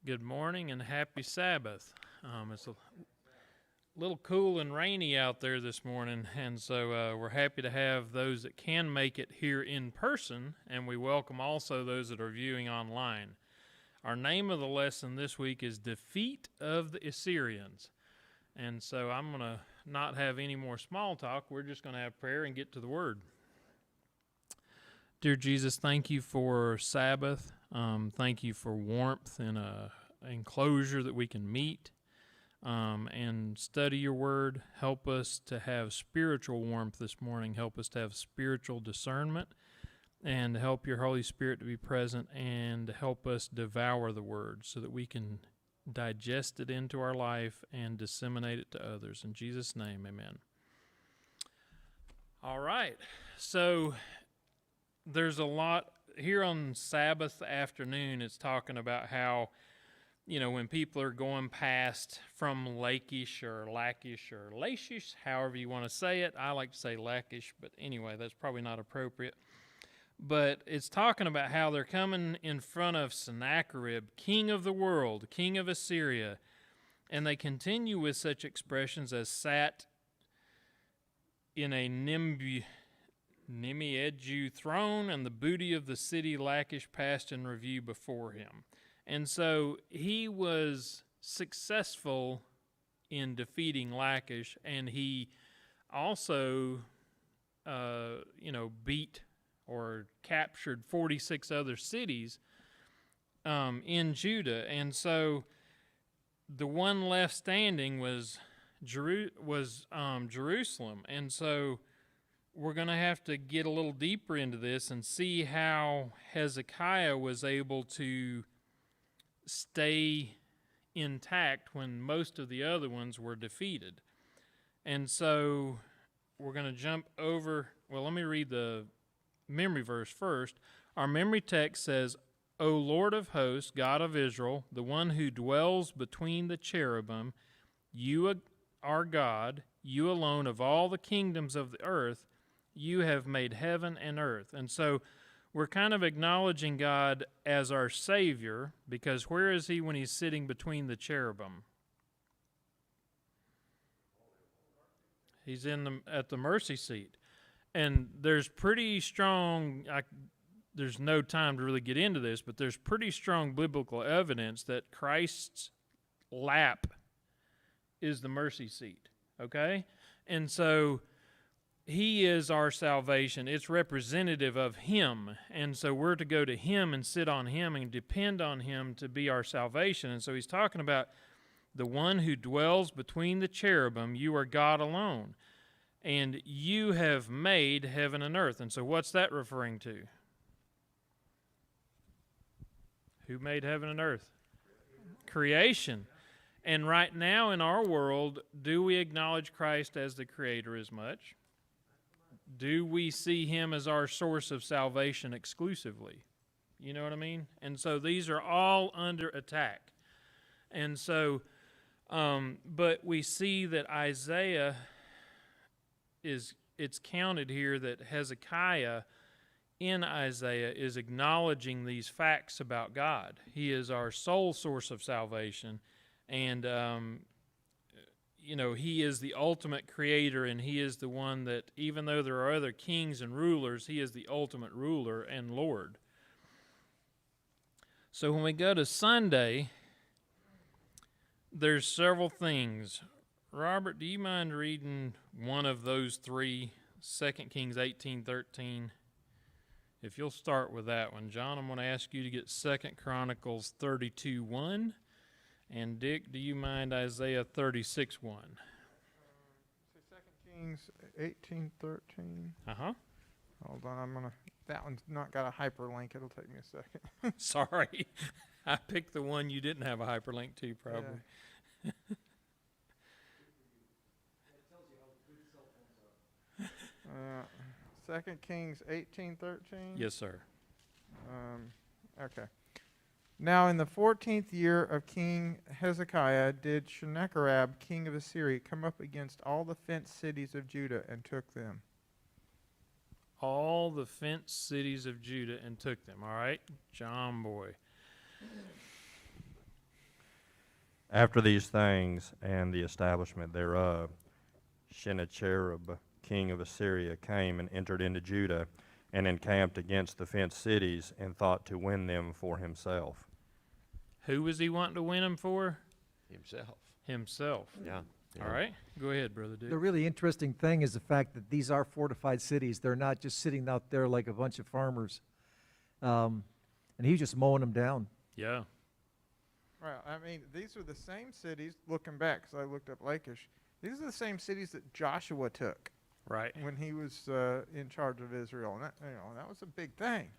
Good morning and happy Sabbath. It's a little cool and rainy out there this morning, and so we're happy to have those that can make it here in person, and we welcome also those that are viewing online. Our name of the lesson this week is Defeat of the Assyrians. And so I'm going to not have any more small talk. We're just going to have prayer and get to the Word. Dear Jesus, thank you for Sabbath. Thank you for warmth and an enclosure that we can meet and study your Word. Help us to have spiritual warmth this morning. Help us to have spiritual discernment, and help your Holy Spirit to be present and help us devour the Word so that we can digest it into our life and disseminate it to others. In Jesus' name, amen. All right, so there's a lot here on Sabbath afternoon. It's talking about how, when people are going past from Lachish or Lachish or Lachish, however you want to say it. I like to say Lachish, but anyway, that's probably not appropriate. But it's talking about how they're coming in front of Sennacherib, king of the world, king of Assyria. And they continue with such expressions as sat in a Nimiedu throne, and the booty of the city Lachish passed in review before him. And so he was successful in defeating Lachish, and he also, beat or captured 46 other cities in Judah. And so the one left standing was Jerusalem. And so we're going to have to get a little deeper into this and see how Hezekiah was able to stay intact when most of the other ones were defeated. And so we're going to jump over. Well, let me read the memory verse first. Our memory text says, O Lord of hosts, God of Israel, the one who dwells between the cherubim, you are God, you alone of all the kingdoms of the earth, you have made heaven and earth. And so we're kind of acknowledging God as our Savior, because where is he when he's sitting between the cherubim? He's at the mercy seat. And there's pretty strong, there's no time to really get into this, but there's pretty strong biblical evidence that Christ's lap is the mercy seat, okay? And so he is our salvation. It's representative of him. And so we're to go to him and sit on him and depend on him to be our salvation. And so he's talking about the one who dwells between the cherubim. You are God alone. And you have made heaven and earth. And so what's that referring to? Who made heaven and earth? Creation. And right now in our world, do we acknowledge Christ as the Creator as much? Do we see him as our source of salvation exclusively? You know what I mean? And so these are all under attack. And so, but we see that Isaiah it's counted here that Hezekiah in Isaiah is acknowledging these facts about God. He is our sole source of salvation, and he is the ultimate creator, and he is the one that, even though there are other kings and rulers, he is the ultimate ruler and Lord. So when we go to Sunday, there's several things. Robert, do you mind reading one of those three, 2 Kings 18:13? If you'll start with that one. John, I'm going to ask you to get 2 Chronicles 32:1. And Dick, do you mind Isaiah 36:1? So 2 Kings 18:13. Uh-huh. Hold on, that one's not got a hyperlink. It'll take me a second. Sorry. I picked the one you didn't have a hyperlink to, probably. Yeah. 2 Kings 18:13. Yes, sir. Okay. Now in the 14th year of King Hezekiah did Sennacherib, king of Assyria, come up against all the fenced cities of Judah and took them. All the fenced cities of Judah and took them. All right, John Boy. After these things and the establishment thereof, Sennacherib, king of Assyria, came and entered into Judah and encamped against the fenced cities and thought to win them for himself. Who was he wanting to win them for? Himself. Himself. Yeah. All right. Go ahead, Brother Dick. The really interesting thing is the fact that these are fortified cities. They're not just sitting out there like a bunch of farmers. And he was just mowing them down. Yeah. Well, I mean, these are the same cities, looking back, because I looked up Lachish, these are the same cities that Joshua took Right. when he was in charge of Israel. And that, that was a big thing.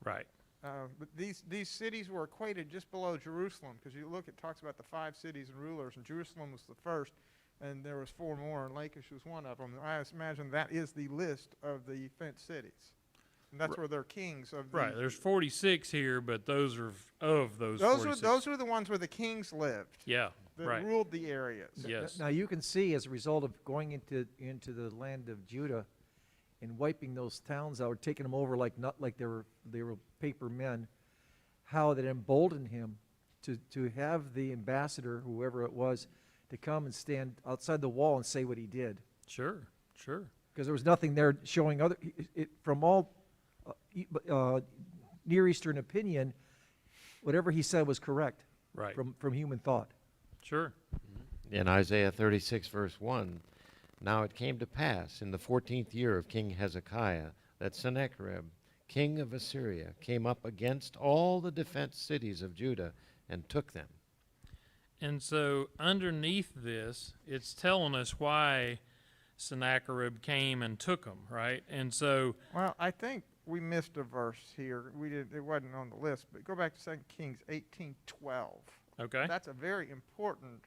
Right. But these cities were equated just below Jerusalem, because you look, it talks about the 5 cities and rulers, and Jerusalem was the first, and there was 4 more, and Lachish was one of them. I imagine that is the list of the fenced cities. And that's where they're kings of the... Right. There's 46 here, but those are of those 46. Those were the ones where the kings lived, Yeah. that Right. ruled the areas. Yes. Now you can see as a result of going into the land of Judah and wiping those towns out, or taking them over like not like they were paper men, how that emboldened him to have the ambassador, whoever it was, to come and stand outside the wall and say what he did. Sure. Sure. Because there was nothing there showing from all Near Eastern opinion, whatever he said was correct Right. from human thought. Sure. In Isaiah 36, verse 1, now it came to pass in the 14th year of King Hezekiah that Sennacherib, king of Assyria, came up against all the defenced cities of Judah and took them. And so underneath this, it's telling us why Sennacherib came and took them, right? And so, Well, I think we missed a verse here. It wasn't on the list, but go back to 2 Kings 18:12. okay. That's a very important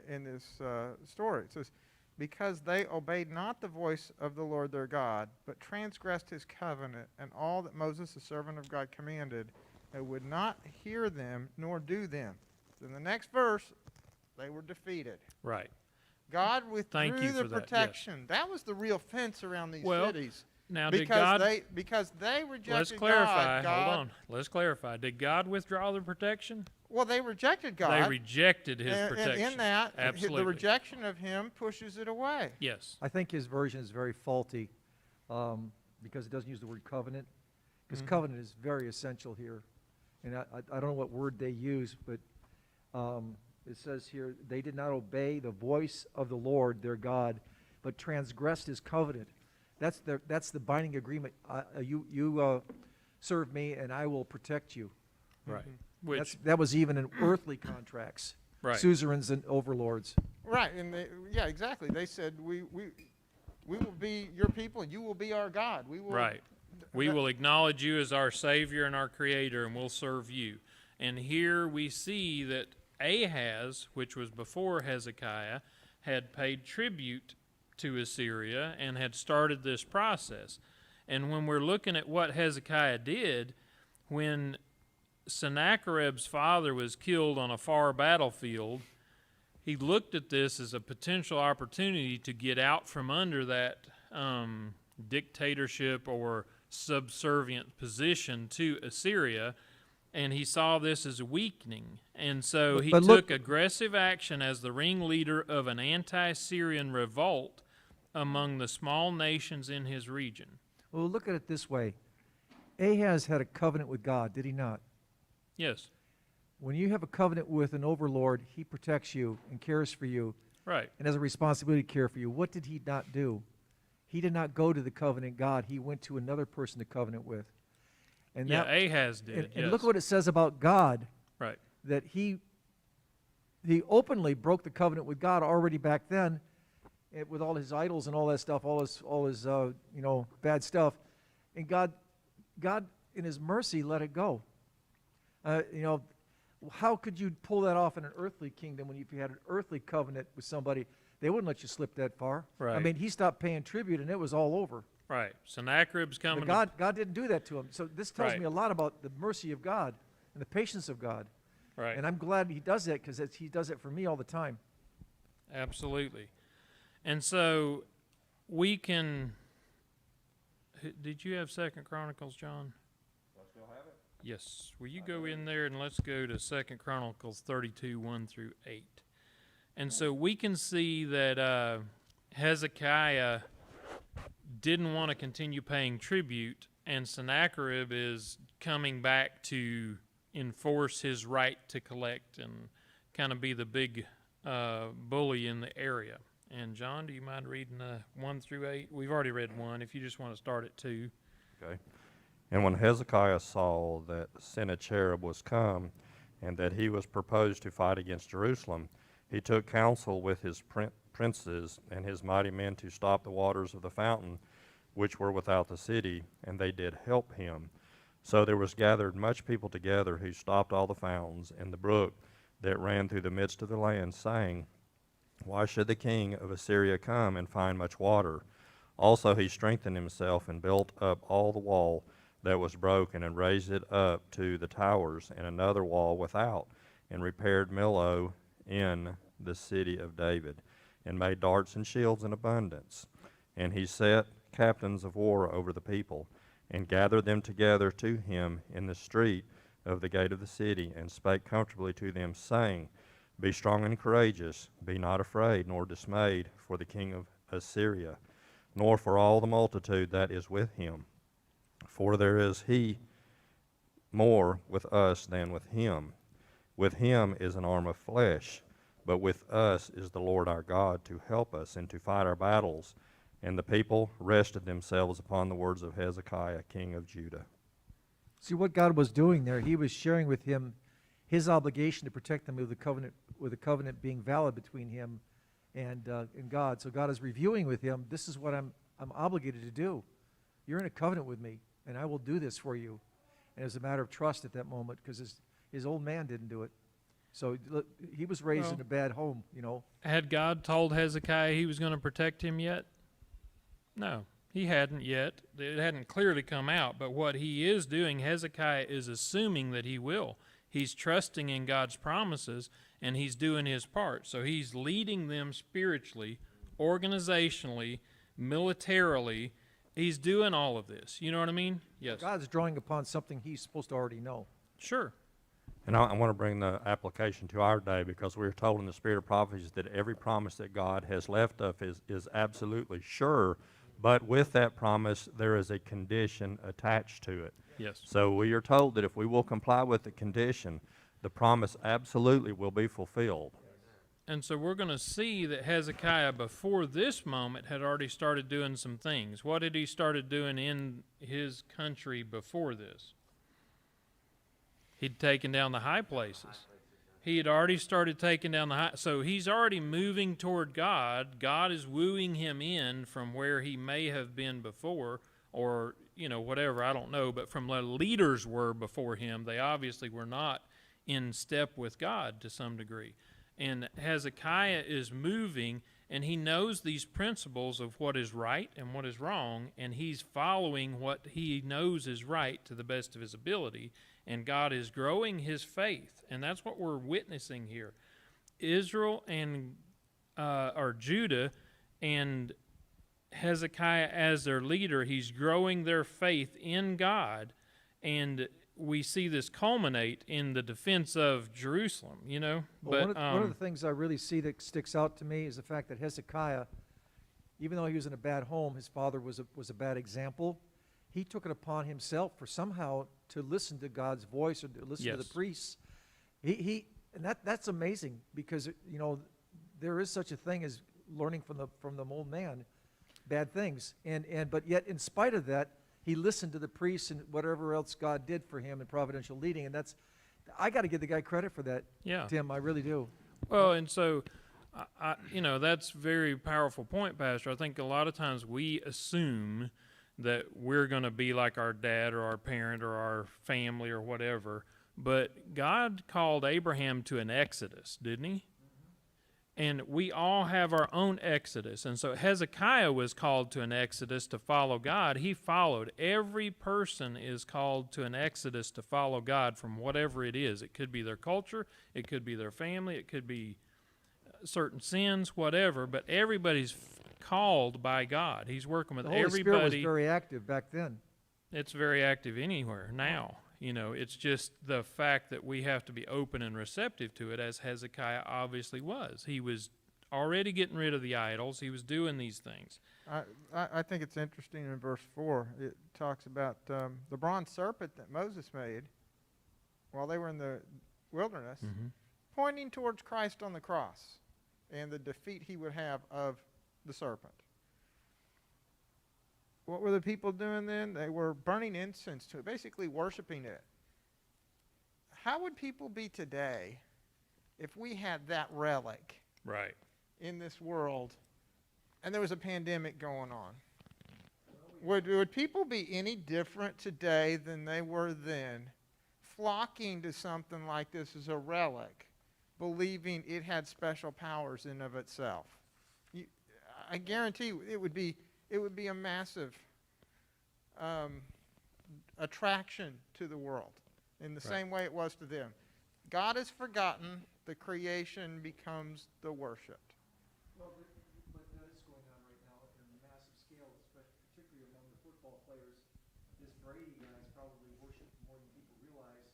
in this story. It says, because they obeyed not the voice of the Lord their God, but transgressed his covenant and all that Moses the servant of God commanded, and would not hear them nor do them. In the next verse, they were defeated. Right. God Thank withdrew you the for that, yes. protection. That was the real fence around these Well, cities. Now, did Because God... they rejected Let's clarify. God. Hold on. Let's clarify. Did God withdraw the protection? Well, they rejected God. They rejected his and protection. in that, Absolutely. the rejection of him pushes it away. Yes. I think his version is very faulty because it doesn't use the word covenant. Because covenant is very essential here. And I don't know what word they use, but it says here, they did not obey the voice of the Lord their God, but transgressed his covenant. That's the binding agreement. You serve me, and I will protect you. Right. Which, That was even in earthly contracts, right. suzerains and overlords. Right, and yeah, exactly. They said, we will be your people, and you will be our God. We will. Right. We will acknowledge you as our Savior and our Creator, and we'll serve you. And here we see that Ahaz, which was before Hezekiah, had paid tribute to Assyria and had started this process. And when we're looking at what Hezekiah did, when Sennacherib's father was killed on a far battlefield, he looked at this as a potential opportunity to get out from under that dictatorship or subservient position to Assyria, and he saw this as a weakening. And so he took aggressive action as the ringleader of an anti-Syrian revolt among the small nations in his region. Well, look at it this way. Ahaz had a covenant with God, did he not? Yes. When you have a covenant with an overlord, he protects you and cares for you Right. and has a responsibility to care for you. What did he not do? He did not go to the covenant God. He went to another person to covenant with. And Yeah, that, Ahaz did. and Yes. look what it says about God, Right. that he openly broke the covenant with God already back then, with all his idols and all that stuff, all his bad stuff, and God in his mercy let it go. How could you pull that off in an earthly kingdom when if you had an earthly covenant with somebody? They wouldn't let you slip that far. Right. I mean, he stopped paying tribute and it was all over. Right. Sennacherib's coming. But God didn't do that to him. So this tells Right. me a lot about the mercy of God and the patience of God. Right. And I'm glad he does that because he does it for me all the time. Absolutely. And so we can. Did you have 2 Chronicles, John? I still have it. Yes. Will you go in there and let's go to 2 Chronicles 32, 1 through 8. And so we can see that Hezekiah didn't want to continue paying tribute, and Sennacherib is coming back to enforce his right to collect and kind of be the big bully in the area. And John, do you mind reading 1 through 8? We've already read 1. If you just want to start at 2. Okay. And when Hezekiah saw that Sennacherib was come, and that he was proposed to fight against Jerusalem, he took counsel with his princes and his mighty men to stop the waters of the fountain, which were without the city, and they did help him. So there was gathered much people together, who stopped all the fountains and the brook that ran through the midst of the land, saying, Why should the king of Assyria come and find much water? Also he strengthened himself and built up all the wall that was broken, and raised it up to the towers, and another wall without, and repaired Millo in the city of David, and made darts and shields in abundance. And he set captains of war over the people, and gathered them together to him in the street of the gate of the city, and spake comfortably to them, saying, Be strong and courageous, be not afraid nor dismayed for the king of Assyria, nor for all the multitude that is with him. For there is he more with us than with him. With him is an arm of flesh, but with us is the Lord our God to help us and to fight our battles. And the people rested themselves upon the words of Hezekiah, king of Judah. See what God was doing there. He was sharing with him his obligation to protect them with the covenant being valid between him and God. So God is reviewing with him, this is what I'm obligated to do. You're in a covenant with me, and I will do this for you. And it was a matter of trust at that moment, because his old man didn't do it. So look, he was raised in a bad home, you know. Had God told Hezekiah he was going to protect him yet? No, he hadn't yet. It hadn't clearly come out. But what he is doing, Hezekiah is assuming that he will. He's trusting in God's promises, and he's doing his part. So he's leading them spiritually, organizationally, militarily. He's doing all of this. You know what I mean? Yes. God's drawing upon something he's supposed to already know. Sure. And I want to bring the application to our day, because we're told in the Spirit of Prophecy that every promise that God has left us is absolutely sure, but with that promise there is a condition attached to it. Yes. So we are told that if we will comply with the condition, the promise absolutely will be fulfilled. And so we're going to see that Hezekiah, before this moment, had already started doing some things. What had he started doing in his country before this? He'd taken down the high places. He had already started taking down the high. So he's already moving toward God. God is wooing him in from where he may have been before, or, you know, whatever, I don't know. But from where leaders were before him, they obviously were not in step with God to some degree. And Hezekiah is moving, and he knows these principles of what is right and what is wrong, and he's following what he knows is right to the best of his ability, and God is growing his faith, and that's what we're witnessing here. Israel and or Judah and Hezekiah as their leader, he's growing their faith in God, and we see this culminate in the defense of Jerusalem, you know. Well, But one of the things I really see that sticks out to me is the fact that Hezekiah, even though he was in a bad home, his father was a bad example. He took it upon himself for somehow to listen to God's voice, or to listen to the priests. And that's amazing, because, you know, there is such a thing as learning from the old man bad things, but yet in spite of that, he listened to the priests and whatever else God did for him in providential leading, and I got to give the guy credit for that. Yeah. Tim, I really do. Well, and so, you know, that's a very powerful point, Pastor. I think a lot of times we assume that we're going to be like our dad or our parent or our family or whatever, but God called Abraham to an exodus, didn't he? And we all have our own exodus. And so Hezekiah was called to an exodus to follow God. He followed. Every person is called to an exodus to follow God from whatever it is. It could be their culture. It could be their family. It could be certain sins, whatever. But everybody's called by God. He's working with The Holy everybody. Spirit was very active back then. It's very active anywhere now. It's just the fact that we have to be open and receptive to it, as Hezekiah obviously was. He was already getting rid of the idols. He was doing these things. I think it's interesting in verse 4. It talks about the bronze serpent that Moses made while they were in the wilderness, pointing towards Christ on the cross and the defeat he would have of the serpent. What were the people doing then? They were burning incense to it, basically worshiping it. How would people be today if we had that relic Right. in this world and there was a pandemic going on? Would people be any different today than they were then, flocking to something like this as a relic, believing it had special powers in of itself? I guarantee it would be a massive attraction to the world in the same way it was to them. God is forgotten, the creation becomes the worshipped. Well, but that is going on right now in a massive scale, particularly among the football players. This Brady guy is probably worshipped more than people realize.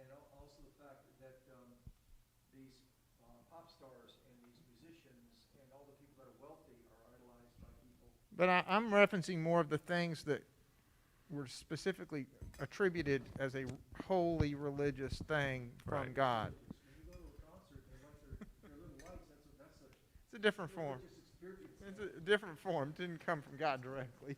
And also the fact that these pop stars and these musicians and all the people that are wealthy are idolized by people. But I'm referencing more of the things that were specifically attributed as a holy religious thing from Right. God. When you go to a concert and they light their little lights, that's It's a different form. religious experience. It's a different form. It didn't come from God directly.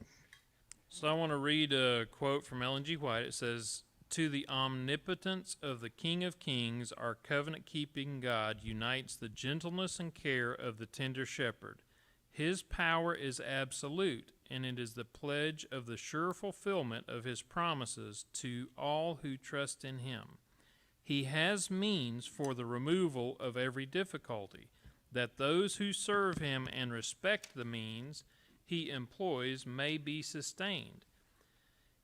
So I want to read a quote from Ellen G. White. It says, "To the omnipotence of the King of Kings, our covenant-keeping God unites the gentleness and care of the tender shepherd. His power is absolute, and it is the pledge of the sure fulfillment of his promises to all who trust in him. He has means for the removal of every difficulty, that those who serve him and respect the means he employs may be sustained.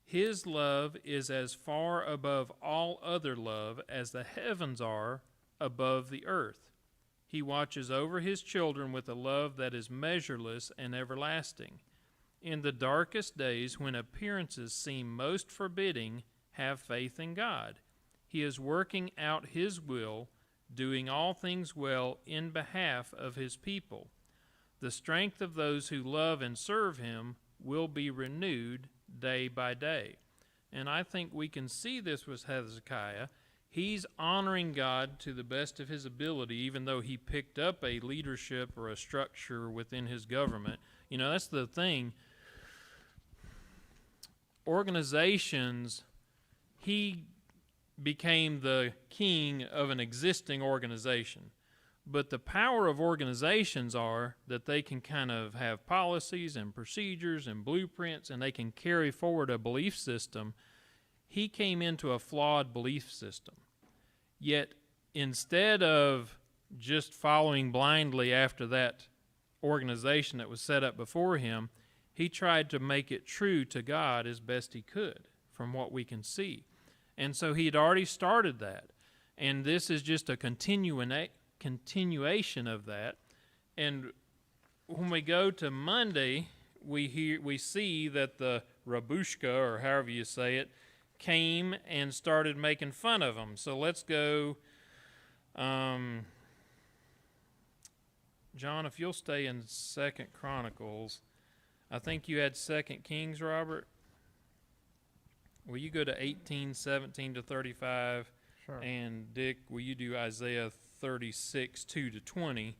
His love is as far above all other love as the heavens are above the earth. He watches over his children with a love that is measureless and everlasting. In the darkest days, when appearances seem most forbidding, have faith in God. He is working out his will, doing all things well in behalf of his people. The strength of those who love and serve him will be renewed day by day." And I think we can see this with Hezekiah. He's honoring God to the best of his ability, even though he picked up a leadership or a structure within his government. That's the thing. Organizations, he became the king of an existing organization. But the power of organizations are that they can kind of have policies and procedures and blueprints, and they can carry forward a belief system. He came into a flawed belief system. Yet, instead of just following blindly after that organization that was set up before him, he tried to make it true to God as best he could, from what we can see. And so he had already started that. And this is just a continuation of that. And when we go to Monday, we see that the Rabushka, or however you say it, came and started making fun of him. So let's go, John, if you'll stay in 2 Chronicles. I think you had 2 Kings, Robert. Will you go to 18:17 to 35? Sure. And Dick, will you do Isaiah 36, 2 to 20?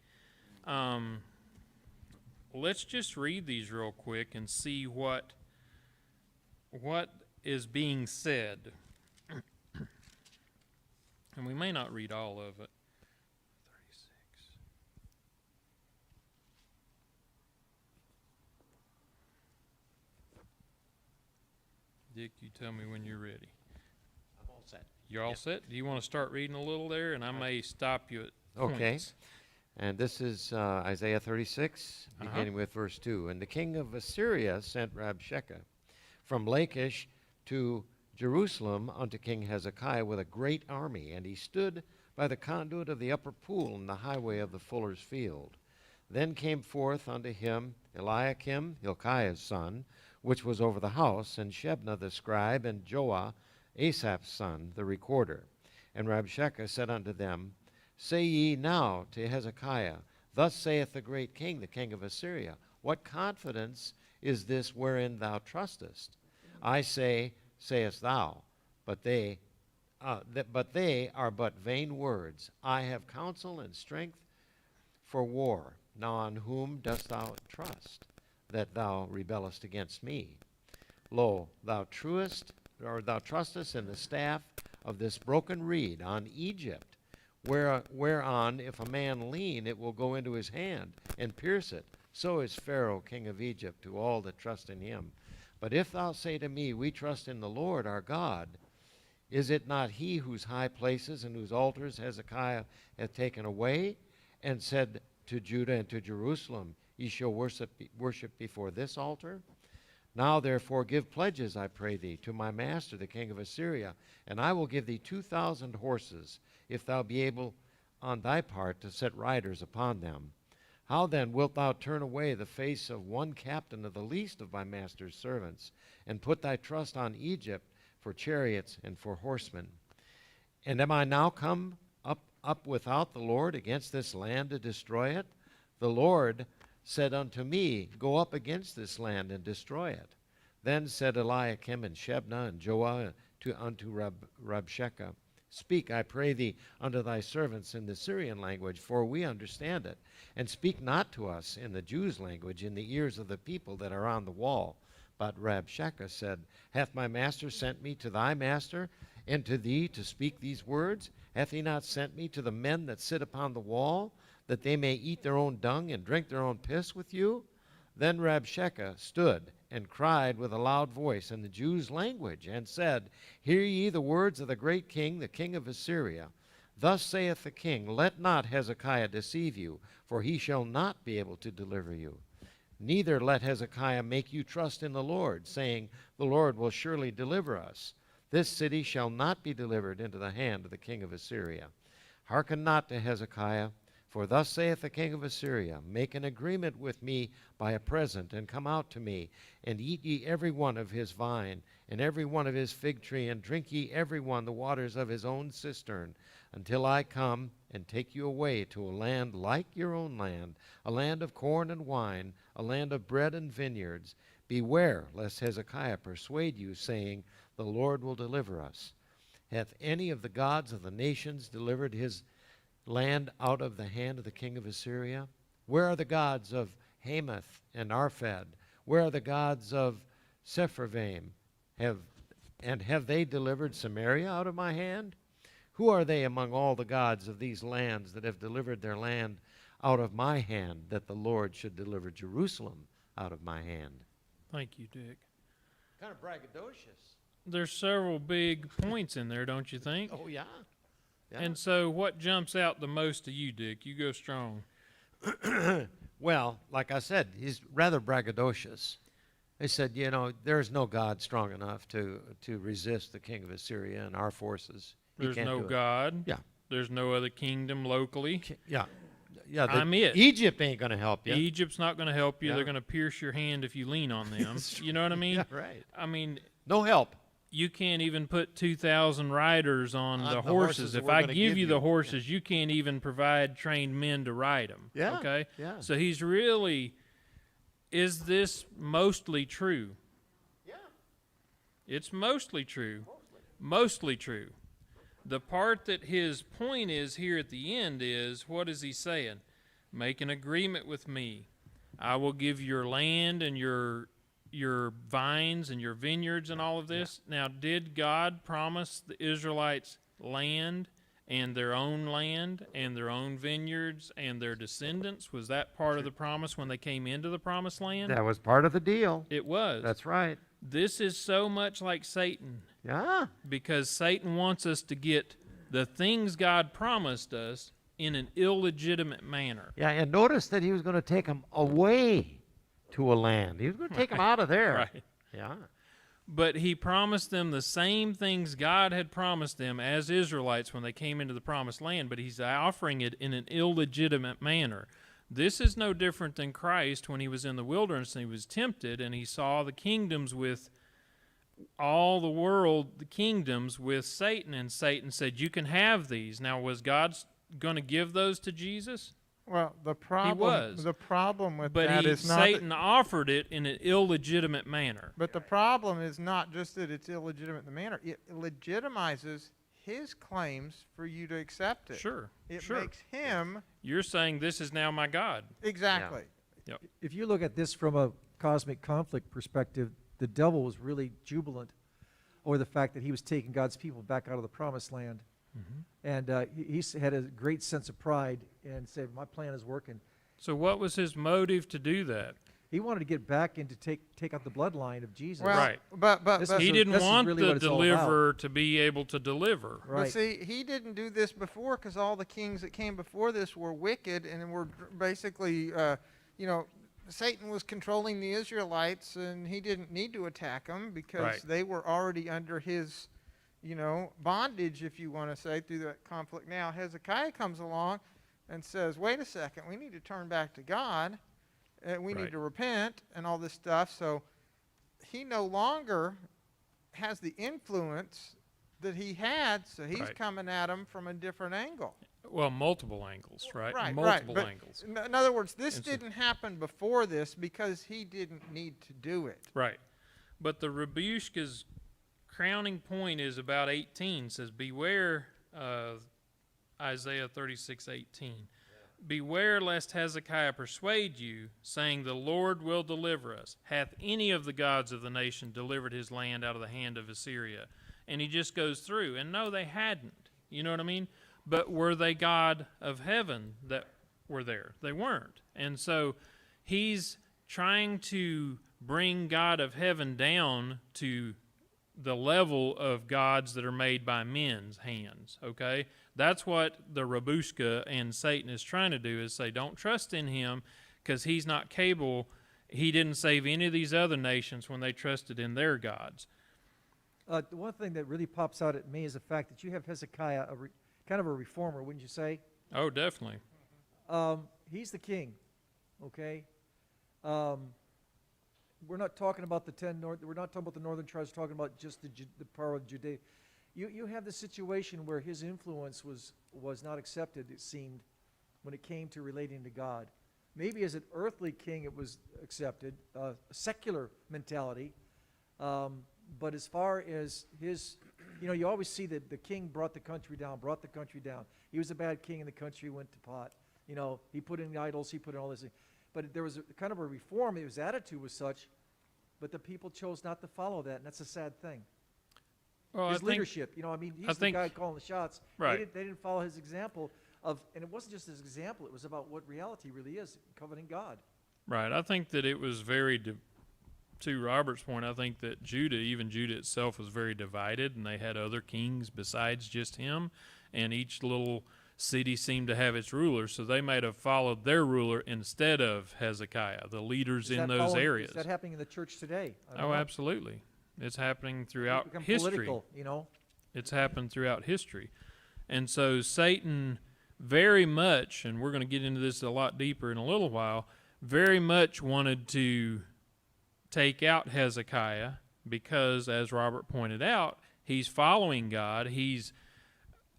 Let's just read these real quick and see what is being said. And we may not read all of it. 36. Dick, you tell me when you're ready. I'm all set. You're all set? Do you want to start reading a little there? And I may stop you at Okay. points. And this is Isaiah 36, beginning with verse 2. "And the king of Assyria sent Rabshakeh from Lachish to Jerusalem unto King Hezekiah with a great army, and he stood by the conduit of the upper pool in the highway of the fuller's field. Then came forth unto him Eliakim, Hilkiah's son, which was over the house, and Shebna the scribe, and Joah, Asaph's son, the recorder. And Rabshakeh said unto them, Say ye now to Hezekiah, Thus saith the great king, the king of Assyria, What confidence is this wherein thou trustest? I say, sayest thou, but they are but vain words. I have counsel and strength for war. Now on whom dost thou trust, that thou rebellest against me? Lo, thou trustest in the staff of this broken reed, on Egypt, whereon if a man lean, it will go into his hand and pierce it. So is Pharaoh king of Egypt to all that trust in him. But if thou say to me, We trust in the Lord our God, is it not he whose high places and whose altars Hezekiah hath taken away, and said to Judah and to Jerusalem, Ye shall worship before this altar? Now therefore give pledges, I pray thee, to my master the king of Assyria, and I will give thee 2,000 horses, if thou be able on thy part to set riders upon them. How then wilt thou turn away the face of one captain of the least of my master's servants, and put thy trust on Egypt for chariots and for horsemen? And am I now come up without the Lord against this land to destroy it? The Lord said unto me, Go up against this land and destroy it. Then said Eliakim and Shebna and Joah unto Rabshakeh, Speak, I pray thee, unto thy servants in the Syrian language, for we understand it. And speak not to us in the Jews' language in the ears of the people that are on the wall. But Rabshakeh said, Hath my master sent me to thy master, and to thee to speak these words? Hath he not sent me to the men that sit upon the wall, that they may eat their own dung and drink their own piss with you? Then Rabshakeh stood and cried with a loud voice in the Jews' language, and said, Hear ye the words of the great king, the king of Assyria. Thus saith the king, Let not Hezekiah deceive you, for he shall not be able to deliver you. Neither let Hezekiah make you trust in the Lord, saying, The Lord will surely deliver us. This city shall not be delivered into the hand of the king of Assyria. Hearken not to Hezekiah, for thus saith the king of Assyria, Make an agreement with me by a present, and come out to me, and eat ye every one of his vine, and every one of his fig tree, and drink ye every one the waters of his own cistern, until I come and take you away to a land like your own land, a land of corn and wine, a land of bread and vineyards. Beware lest Hezekiah persuade you, saying, The Lord will deliver us. Hath any of the gods of the nations delivered his land out of the hand of the king of Assyria? Where are the gods of Hamath and Arphad? Where are the gods of Sepharvaim? Have they delivered Samaria out of my hand? Who are they among all the gods of these lands that have delivered their land out of my hand, that the Lord should deliver Jerusalem out of my hand? Thank you, Dick. Kind of braggadocious. There's several big points in there, don't you think? Oh, yeah. Yeah. And so what jumps out the most to you, Dick? You go strong. Well, like I said, he's rather braggadocious. They said, there's no God strong enough to resist the king of Assyria and our forces. There's no God. Yeah. There's no other kingdom locally. Yeah. I'm it. Egypt ain't going to help you. Egypt's not going to help you. Yeah. They're going to pierce your hand if you lean on them. You know what I mean? Yeah, right. I mean, no help. You can't even put 2,000 riders on the horses. If I give you the horses, you can't even provide trained men to ride them. Yeah. Okay? Yeah. So he's really, is this mostly true? Yeah. It's mostly true. Mostly true. The part that his point is here at the end is, what is he saying? Make an agreement with me. I will give your land and your vines and your vineyards and all of this. Yeah. Now, did God promise the Israelites land and their own vineyards and their descendants? Was that part of the promise when they came into the promised land? That was part of the deal. It was. That's right. This is so much like Satan. Yeah. Because Satan wants us to get the things God promised us in an illegitimate manner. Yeah, and notice that he was going to take them away to a land. He was going to take them out of there. Right. Yeah. But he promised them the same things God had promised them as Israelites when they came into the promised land, but he's offering it in an illegitimate manner. This is no different than Christ when he was in the wilderness and he was tempted and he saw the kingdoms with all the world, the kingdoms with Satan, and Satan said, you can have these. Now, was God going to give those to Jesus? Well, the was. problem with But that is not that- Satan offered it in an illegitimate manner. but the problem is not just that it's illegitimate in the manner. It legitimizes his claims for you to accept it. Sure, It sure. makes him You're saying this is now my God. exactly. If you look at this from a cosmic conflict perspective, the devil was really jubilant over the fact that he was taking God's people back out of the promised land. And he had a great sense of pride and said, my plan is working. So what was his motive to do that? He wanted to get back and to take out the bloodline of Jesus. Well, Right. but This but, is He a- didn't this is want really the what it's all about. deliverer to be able to deliver. but Right. see, he didn't do this before because all the kings that came before this were wicked and were basically, Satan was controlling the Israelites, and he didn't need to attack them because Right. they were already under his, bondage, if you want to say, through that conflict. Now Hezekiah comes along and says, wait a second, we need to turn back to God, and we Right. need to repent and all this stuff. So he no longer has the influence that he had, so he's Right. coming at him from a different angle. Well, multiple angles, right? Right, Multiple but angles. In other words, this And so- didn't happen before this because he didn't need to do it. Right. But the Rebushka's crowning point is about 18. Says, beware, Isaiah 36:18. Beware lest Hezekiah persuade you, saying, the Lord will deliver us. Hath any of the gods of the nation delivered his land out of the hand of Assyria? And he just goes through. And no, they hadn't. You know what I mean? But were they God of heaven that were there? They weren't. And so he's trying to bring God of heaven down to the level of gods that are made by men's hands, okay? That's what the Rabushka and Satan is trying to do, is say, don't trust in him because he's not capable. He didn't save any of these other nations when they trusted in their gods. The one thing that really pops out at me is the fact that you have Hezekiah, kind of a reformer, wouldn't you say? Oh, definitely. He's the king, okay? We're not talking about we're not talking about the northern tribes, we're talking about just the power of Judea. You have the situation where his influence was not accepted, it seemed, when it came to relating to God. Maybe as an earthly king it was accepted, a secular mentality, but as far as his, you always see that the king brought the country down. He was a bad king and the country went to pot. He put in the idols, he put in all this. But there was kind of a reform. His attitude was such, but the people chose not to follow that, and that's a sad thing. Well, His leadership, he's the guy calling the shots. Right. They didn't follow his example and it wasn't just his example, it was about what reality really is, covenant God. Right. I think that it was to Robert's point, I think that even Judah itself was very divided, and they had other kings besides just him, and each little city seemed to have its ruler, so they might have followed their ruler instead of Hezekiah, the leaders in those areas. Is that happening in the church today? Oh, absolutely. It's happening throughout Become history. political, It's happened throughout history. And so Satan very much, and we're going to get into this a lot deeper in a little while, very much wanted to take out Hezekiah because, as Robert pointed out, he's following God. He's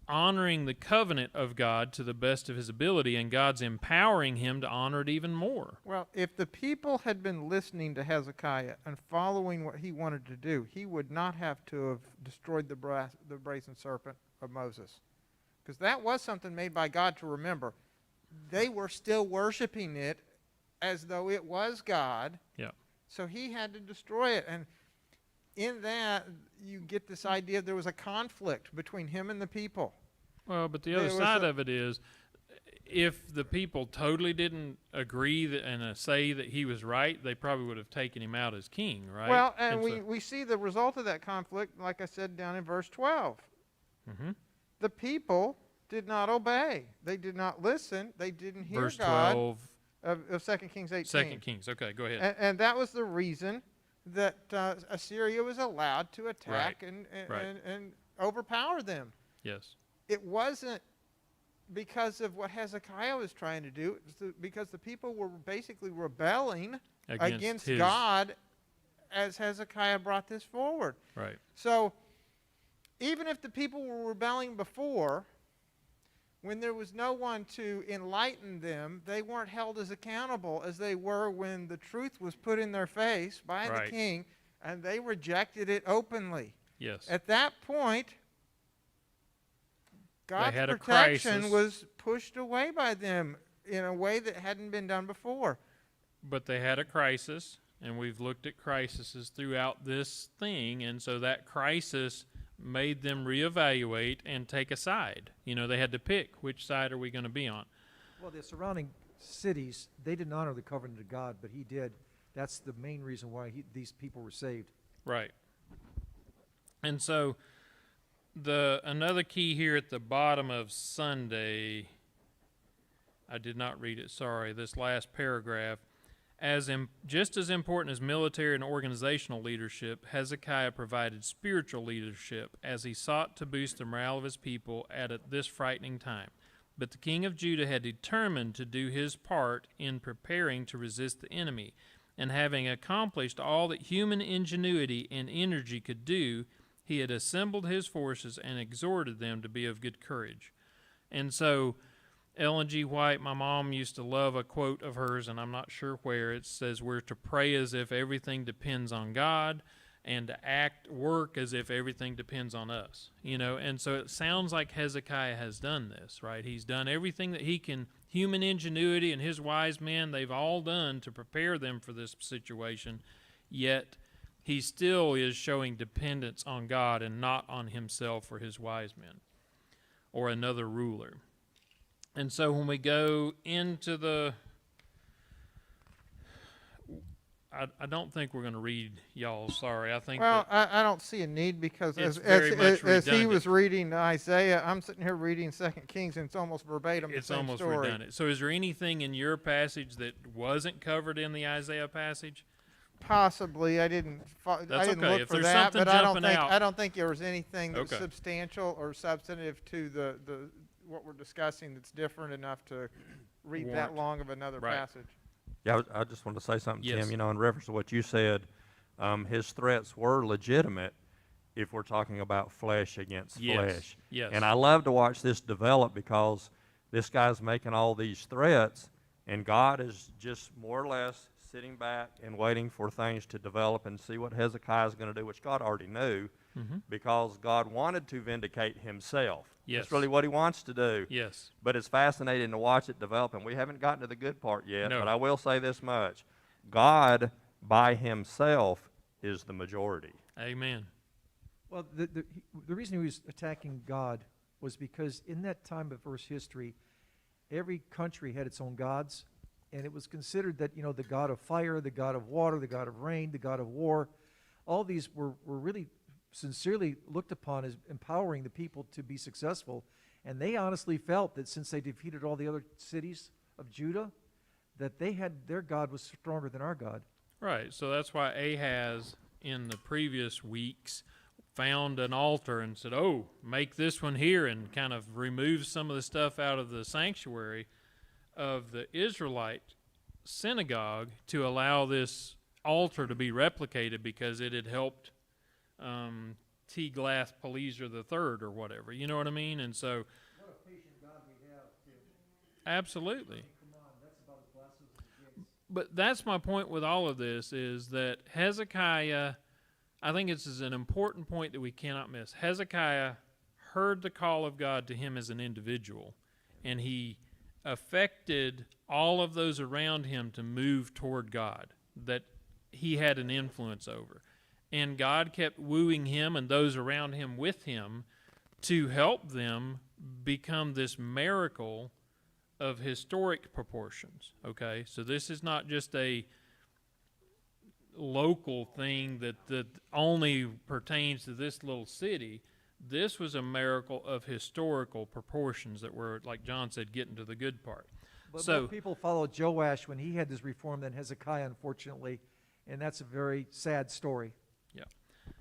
honoring the covenant of God to the best of his ability, and God's empowering him to honor it even more. Well, if the people had been listening to Hezekiah and following what he wanted to do, he would not have to have destroyed the brazen serpent of Moses. Because that was something made by God to remember. They were still worshiping it as though it was God. Yeah. So he had to destroy it. And in that, you get this idea there was a conflict between him and the people. Well, but the other side of it is, if the people totally didn't agree and say that he was right, they probably would have taken him out as king, right? Well, and we see the result of that conflict, like I said, down in verse 12. Mhm. The people did not obey. They did not listen. They didn't hear Verse God 12, of 2 Kings 18. 2 Kings. Okay, go ahead. And that was the reason that Assyria was allowed to attack and overpower them. Yes. It wasn't because of what Hezekiah was trying to do. It was because the people were basically rebelling against his, God as Hezekiah brought this forward. Right. So even if the people were rebelling before, when there was no one to enlighten them, they weren't held as accountable as they were when the truth was put in their face by Right. the king, and they rejected it openly. Yes. At that point, God's had a protection crisis. was pushed away by them in a way that hadn't been done before. But they had a crisis, and we've looked at crises throughout this thing, and so that crisis made them reevaluate and take a side. You know, they had to pick, which side are we going to be on? Well, the surrounding cities, they didn't honor the covenant of God, but he did. That's the main reason why these people were saved. Right. And so another key here at the bottom of Sunday, I did not read it, sorry, this last paragraph. Just as important as military and organizational leadership, Hezekiah provided spiritual leadership as he sought to boost the morale of his people at this frightening time. But the king of Judah had determined to do his part in preparing to resist the enemy, and having accomplished all that human ingenuity and energy could do, he had assembled his forces and exhorted them to be of good courage. And so Ellen G. White, my mom, used to love a quote of hers, and I'm not sure where. It says, we're to pray as if everything depends on God, and to work as if everything depends on us. You know, and so it sounds like Hezekiah has done this, right? He's done everything that he can. Human ingenuity and his wise men, they've all done to prepare them for this situation, yet he still is showing dependence on God and not on himself or his wise men or another ruler. And so when we go into I don't think we're going to read y'all. Sorry, I think. Well, I don't see a need because It's as very much he redundant. was reading Isaiah, I'm sitting here reading 2 Kings, and it's almost verbatim It's the same almost story. redundant. So is there anything in your passage that wasn't covered in the Isaiah passage? Possibly, I didn't That's okay. look If for there's that, something but I jumping out- don't think there was anything that was Okay. substantial or substantive to the what we're discussing that's different enough to read that Warrant. long of another Right. passage. Yeah, I just want to say something, Yes. Tim. You know, in reference to what you said, his threats were legitimate if we're talking about flesh against flesh. Yes. And I love to watch this develop because this guy's making all these threats, and God is just more or less sitting back and waiting for things to develop and see what Hezekiah is going to do, which God already knew, because God wanted to vindicate himself. Yes. That's really what he wants to do. Yes. But it's fascinating to watch it develop, and we haven't gotten to the good part yet, No. but I will say this much. God, by himself, is the majority. Amen. Well, the reason he was attacking God was because in that time of Earth's history, every country had its own gods, and it was considered that, you know, the god of fire, the god of water, the god of rain, the god of war, all these were really sincerely looked upon as empowering the people to be successful. And they honestly felt that since they defeated all the other cities of Judah, that their God was stronger than our God. Right. So that's why Ahaz in the previous weeks found an altar and said, oh, make this one here, and kind of remove some of the stuff out of the sanctuary of the Israelite synagogue to allow this altar to be replicated because it had helped Tiglath-Pileser III or whatever. You know what I mean? And so, What a patient God we have. absolutely. Come on, that's about as blasphemous as it gets. But that's my point with all of this, is that Hezekiah, I think this is an important point that we cannot miss. Hezekiah heard the call of God to him as an individual, and he affected all of those around him to move toward God that he had an influence over. And God kept wooing him and those around him with him to help them become this miracle of historic proportions, okay? So this is not just a local thing that only pertains to this little city. This was a miracle of historical proportions that were, like John said, getting to the good part. But So- more people followed Joash when he had this reform than Hezekiah, unfortunately, and that's a very sad story. Yeah.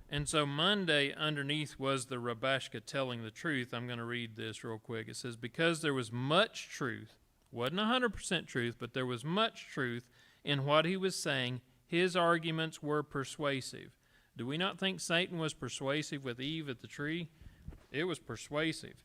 And so Monday underneath was the Rabashka telling the truth. I'm going to read this real quick. It says, because there was much truth, wasn't 100% truth, but there was much truth in what he was saying, His arguments were persuasive. Do we not think Satan was persuasive with Eve at the tree? It was persuasive.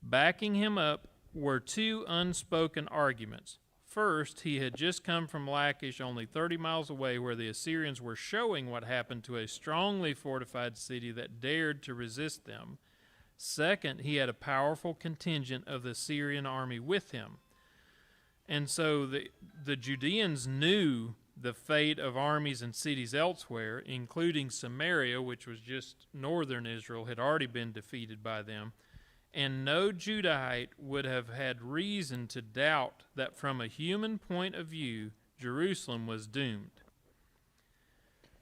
Backing him up were two unspoken arguments. First, he had just come from Lachish, only 30 miles away, where the Assyrians were showing what happened to a strongly fortified city that dared to resist them. Second, he had a powerful contingent of the Syrian army with him. And so the Judeans knew the fate of armies and cities elsewhere, including Samaria, which was just northern Israel, had already been defeated by them. And no Judahite would have had reason to doubt that from a human point of view, Jerusalem was doomed.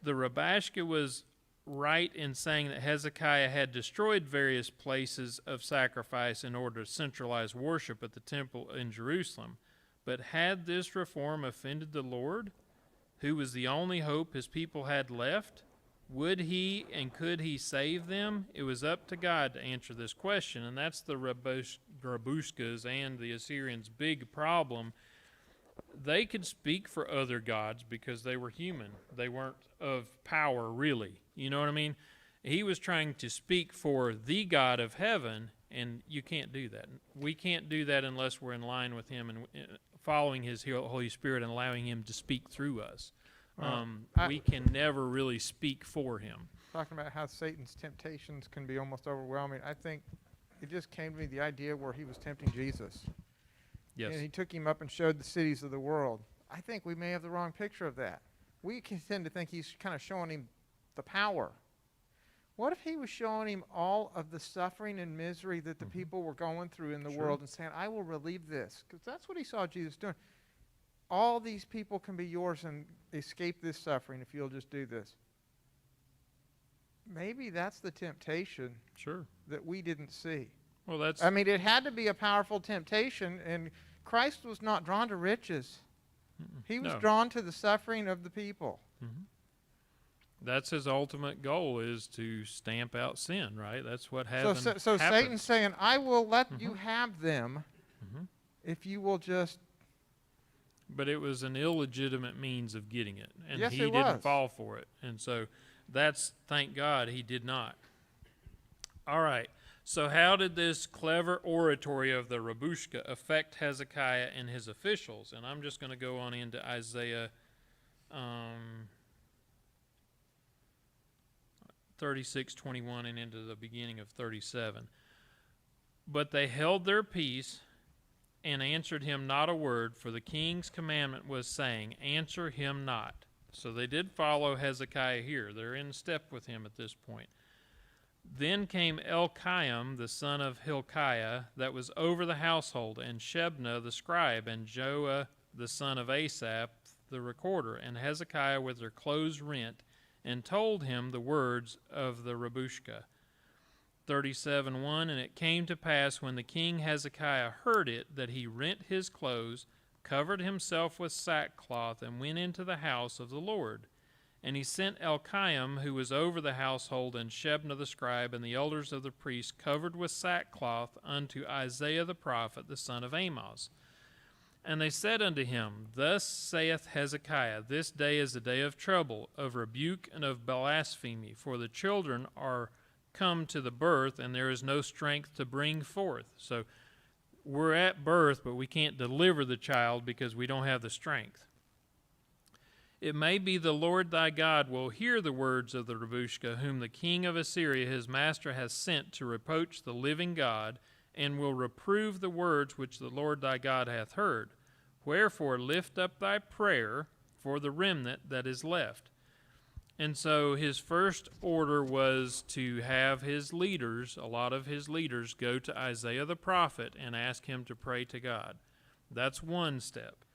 The Rabashka was right in saying that Hezekiah had destroyed various places of sacrifice in order to centralize worship at the temple in Jerusalem. But had this reform offended the Lord, who was the only hope his people had left? Would he and could he save them? It was up to God to answer this question, and that's the Rabushkas and the Assyrians' big problem. They could speak for other gods because they were human. They weren't of power, really. You know what I mean? He was trying to speak for the God of heaven, and you can't do that. We can't do that unless we're in line with him and following his Holy Spirit and allowing him to speak through us. We can never really speak for him. Talking about how Satan's temptations can be almost overwhelming, I think it just came to me the idea where he was tempting Jesus. Yes. And he took him up and showed the cities of the world. I think we may have the wrong picture of that. We can tend to think he's kind of showing him the power. What if he was showing him all of the suffering and misery that the people were going through in the world and saying, I will relieve this? Because that's what he saw Jesus doing. All these people can be yours and escape this suffering if you'll just do this. Maybe that's the temptation that we didn't see. Well, that's... I mean, it had to be a powerful temptation, and Christ was not drawn to riches. He was drawn to the suffering of the people. That's his ultimate goal, is to stamp out sin, right? That's what happened. So Satan's saying, I will let you have them if you will just... But it was an illegitimate means of getting it, and yes, he didn't fall for it. And so that's, thank God, he did not. All right. So how did this clever oratory of the Rabushka affect Hezekiah and his officials? And I'm just going to go on into Isaiah 36:21 and into the beginning of 37. But they held their peace and answered him not a word, for the king's commandment was saying, answer him not. So they did follow Hezekiah here. They're in step with him at this point. Then came Elkiam, the son of Hilkiah, that was over the household, and Shebna the scribe, and Joah the son of Asaph the recorder, and Hezekiah with their clothes rent, and told him the words of the Rabushka. 37:1, and it came to pass when the king Hezekiah heard it, that he rent his clothes, covered himself with sackcloth, and went into the house of the Lord. And he sent Elkiam, who was over the household, and Shebna the scribe, and the elders of the priests, covered with sackcloth, unto Isaiah the prophet, the son of Amoz. And they said unto him, Thus saith Hezekiah, This day is a day of trouble, of rebuke, and of blasphemy, for the children are come to the birth, and there is no strength to bring forth. So we're at birth, but we can't deliver the child because we don't have the strength. It may be the Lord thy God will hear the words of the Rabushka, whom the king of Assyria his master has sent to reproach the living God, and will reprove the words which the Lord thy God hath heard. Wherefore lift up thy prayer for the remnant that is left. And so his first order was to have his leaders, a lot of his leaders, go to Isaiah the prophet and ask him to pray to God. That's one step.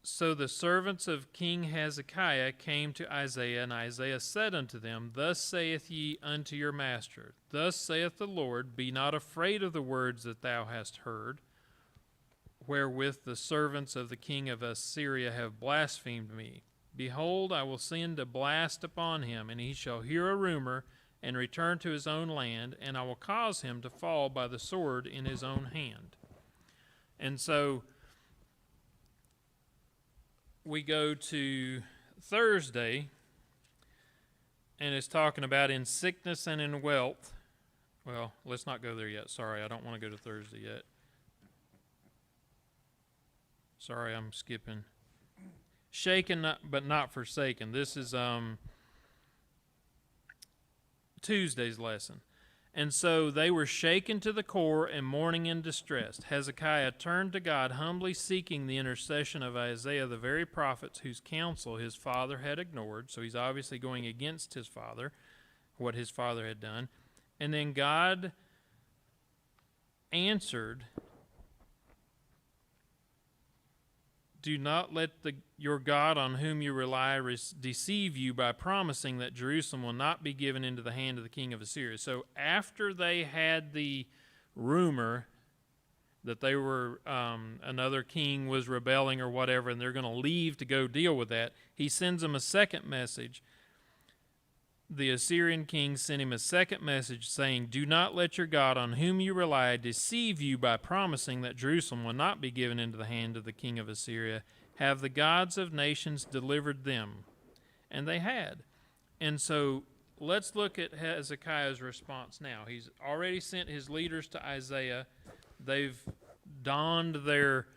So the servants of King Hezekiah came to Isaiah, and Isaiah said unto them, Thus saith ye unto your master, Thus saith the Lord, Be not afraid of the words that thou hast heard, wherewith the servants of the king of Assyria have blasphemed me. Behold, I will send a blast upon him, and he shall hear a rumor, and return to his own land, and I will cause him to fall by the sword in his own hand. And so we go to Thursday, and it's talking about in sickness and in wealth. Well, let's not go there yet. Sorry, I don't want to go to Thursday yet. Sorry, I'm skipping. Shaken but not forsaken. This is Tuesday's lesson. And so they were shaken to the core and mourning and distressed. Hezekiah turned to God, humbly seeking the intercession of Isaiah, the very prophets whose counsel his father had ignored. So he's obviously going against his father, what his father had done. And then God answered, "Do not let your God on whom you rely deceive you by promising that Jerusalem will not be given into the hand of the king of Assyria." So after they had the rumor that they were another king was rebelling or whatever, and they're going to leave to go deal with that, he sends them a second message. The Assyrian king sent him a second message saying, "Do not let your God on whom you rely deceive you by promising that Jerusalem will not be given into the hand of the king of Assyria. Have the gods of nations delivered them?" And they had. And so let's look at Hezekiah's response now. He's already sent his leaders to Isaiah. They've donned their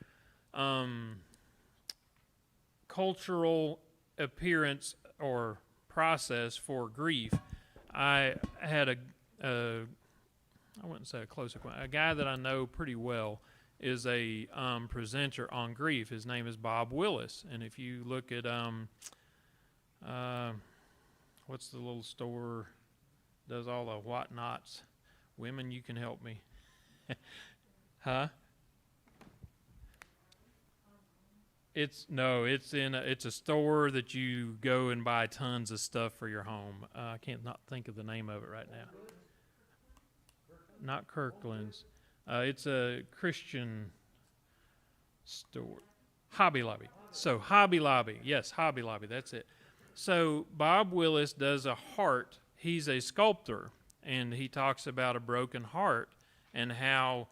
cultural appearance or process for grief. I had I wouldn't say a close acquaintance, a guy that I know pretty well is a presenter on grief. His name is Bob Willis, and if you look at what's the little store does all the whatnots? Women, you can help me. Huh? It's a store that you go and buy tons of stuff for your home. I can't not think of the name of it right now. Not Kirkland's. It's a Christian store. Hobby Lobby. So Hobby Lobby. Yes, Hobby Lobby. That's it. So Bob Willis does a heart. He's a sculptor, and he talks about a broken heart and how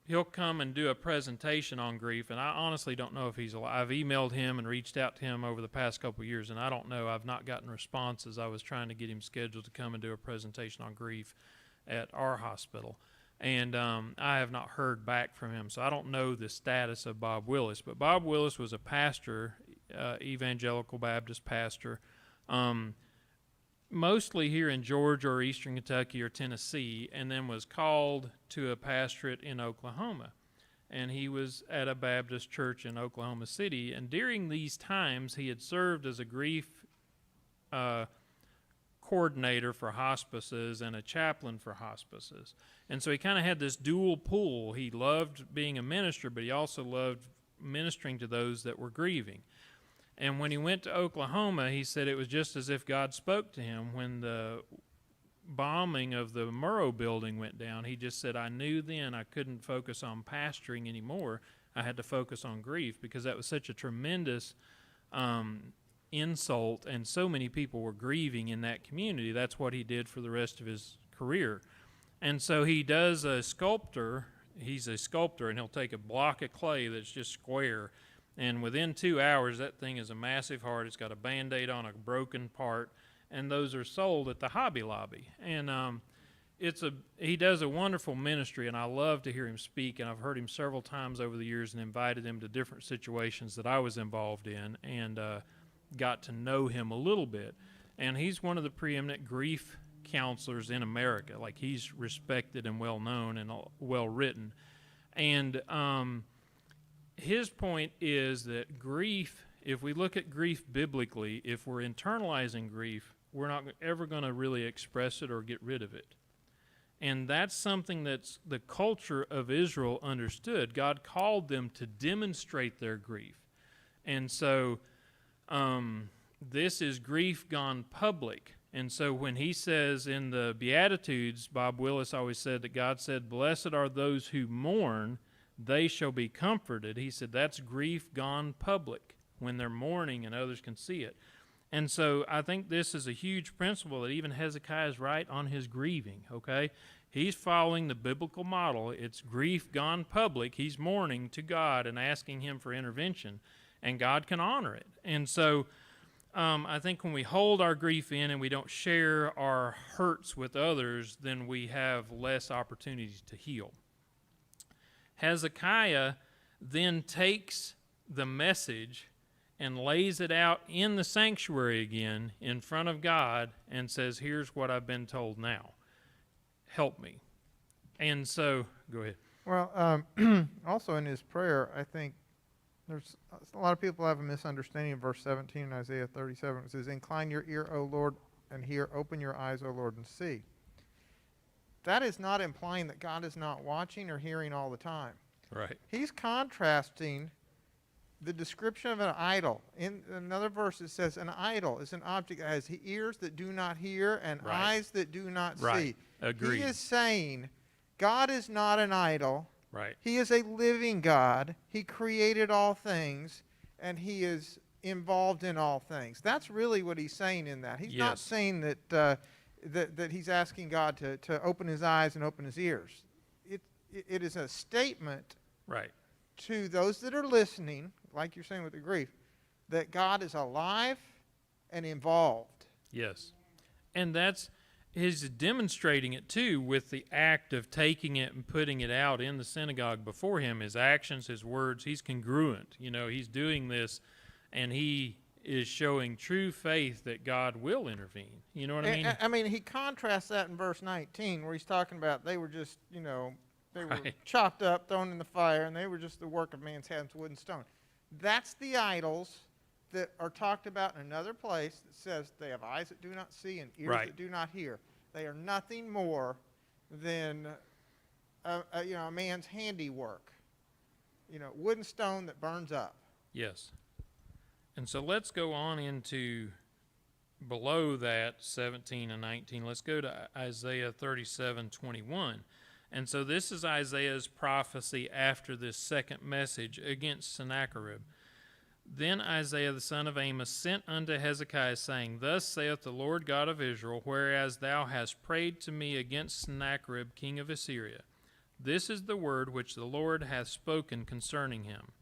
he'll come and do a presentation on grief, and I honestly don't know if he's alive. I've emailed him and reached out to him over the past couple of years, and I don't know. I've not gotten responses. I was trying to get him scheduled to come and do a presentation on grief at our hospital, and I have not heard back from him, so I don't know the status of Bob Willis. But Bob Willis was a pastor, evangelical Baptist pastor, mostly here in Georgia or Eastern Kentucky or Tennessee, and then was called to a pastorate in Oklahoma. And he was at a Baptist church in Oklahoma City, and during these times he had served as a grief coordinator for hospices and a chaplain for hospices. And so he kind of had this dual pull. He loved being a minister, but he also loved ministering to those that were grieving. And when he went to Oklahoma, he said it was just as if God spoke to him. When the bombing of the Murrow building went down, he just said, "I knew then I couldn't focus on pastoring anymore. I had to focus on grief," because that was such a tremendous insult, and so many people were grieving in that community. That's what he did for the rest of his career. And so he does a sculptor. He's a sculptor, and he'll take a block of clay that's just square, and within 2 hours, that thing is a massive heart. It's got a Band-Aid on a broken part, and those are sold at the Hobby Lobby. And he does a wonderful ministry, and I love to hear him speak, and I've heard him several times over the years and invited him to different situations that I was involved in, and got to know him a little bit. And he's one of the preeminent grief counselors in America. Like, he's respected and well-known and well-written. And his point is that grief, if we look at grief biblically, if we're internalizing grief, we're not ever going to really express it or get rid of it. And that's something that's the culture of Israel understood. God called them to demonstrate their grief. And so this is grief gone public. And so when he says in the Beatitudes, Bob Willis always said that God said, "Blessed are those who mourn, they shall be comforted." He said that's grief gone public, when they're mourning and others can see it. And so I think this is a huge principle that even Hezekiah is right on his grieving, okay? He's following the biblical model. It's grief gone public. He's mourning to God and asking him for intervention. and God can honor it. And so I think when we hold our grief in and we don't share our hurts with others, then we have less opportunities to heal. Hezekiah then takes the message and lays it out in the sanctuary again in front of God and says, here's what I've been told now. Help me. And so, go ahead. Well, also in his prayer, I think there's a lot of people have a misunderstanding of verse 17 in Isaiah 37. It says, incline your ear, O Lord, and hear. Open your eyes, O Lord, and see. That is not implying that God is not watching or hearing all the time. Right. He's contrasting the description of an idol. In another verse it says an idol is an object that has ears that do not hear and Right. eyes that do not Right. see. Agreed. He is saying God is not an idol. Right. He is a living God. He created all things, and he is involved in all things. That's really what he's saying in that. He's not Yes. saying that that he's asking God to open his eyes and open his ears. It is a statement Right. to those that are listening, like you're saying with the grief, that God is alive and involved. Yes. And he's demonstrating it too with the act of taking it and putting it out in the synagogue before him. His actions, his words, he's congruent. He's doing this, and he is showing true faith that God will intervene. You know what I mean? I mean, he contrasts that in verse 19 where he's talking about they were just, they were Right. chopped up, thrown in the fire, and they were just the work of man's hands, wood and stone. That's the idols that are talked about in another place that says they have eyes that do not see and ears Right. that do not hear. They are nothing more than a man's handiwork. Wood and stone that burns up. Yes. And so let's go on into below that 17 and 19. Let's go to Isaiah 37:21. And so this is Isaiah's prophecy after this second message against Sennacherib. Then Isaiah the son of Amos sent unto Hezekiah, saying, Thus saith the Lord God of Israel, whereas thou hast prayed to me against Sennacherib king of Assyria. This is the word which the Lord hath spoken concerning him.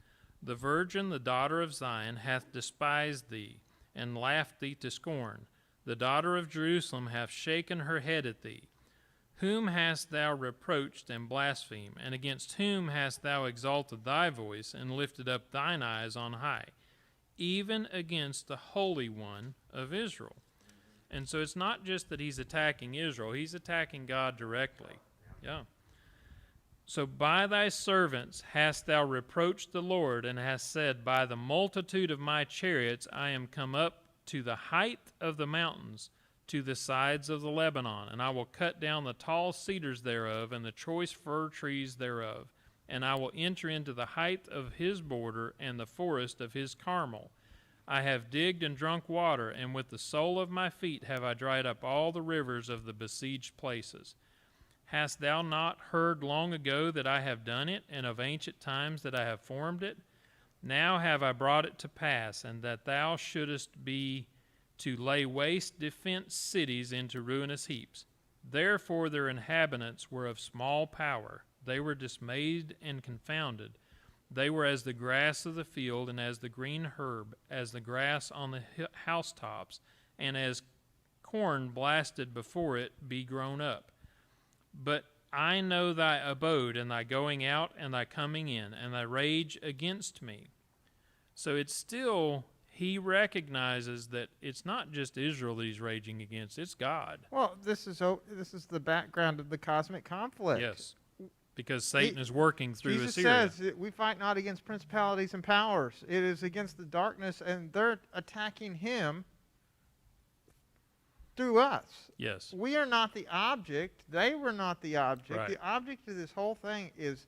The virgin, the daughter of Zion, hath despised thee, and laughed thee to scorn. The daughter of Jerusalem hath shaken her head at thee. Whom hast thou reproached and blasphemed, and against whom hast thou exalted thy voice, and lifted up thine eyes on high? Even against the Holy One of Israel. And so it's not just that he's attacking Israel, he's attacking God directly. Yeah. So by thy servants hast thou reproached the Lord, and hast said, By the multitude of my chariots I am come up to the height of the mountains, to the sides of the Lebanon, and I will cut down the tall cedars thereof, and the choice fir trees thereof, and I will enter into the height of his border, and the forest of his Carmel. I have digged and drunk water, and with the sole of my feet have I dried up all the rivers of the besieged places. Hast thou not heard long ago that I have done it, and of ancient times that I have formed it? Now have I brought it to pass, and that thou shouldest be to lay waste defenced cities into ruinous heaps. Therefore their inhabitants were of small power. They were dismayed and confounded. They were as the grass of the field, and as the green herb, as the grass on the housetops, and as corn blasted before it be grown up. But I know thy abode, and thy going out, and thy coming in, and thy rage against me. So it's still, he recognizes that it's not just Israel that he's raging against, it's God. Well, this is the background of the cosmic conflict. Yes, because Satan is working through Jesus Assyria. says that we fight not against principalities and powers. It is against the darkness, and they're attacking him through us. Yes. We are not the object. They were not the object. Right. The object of this whole thing is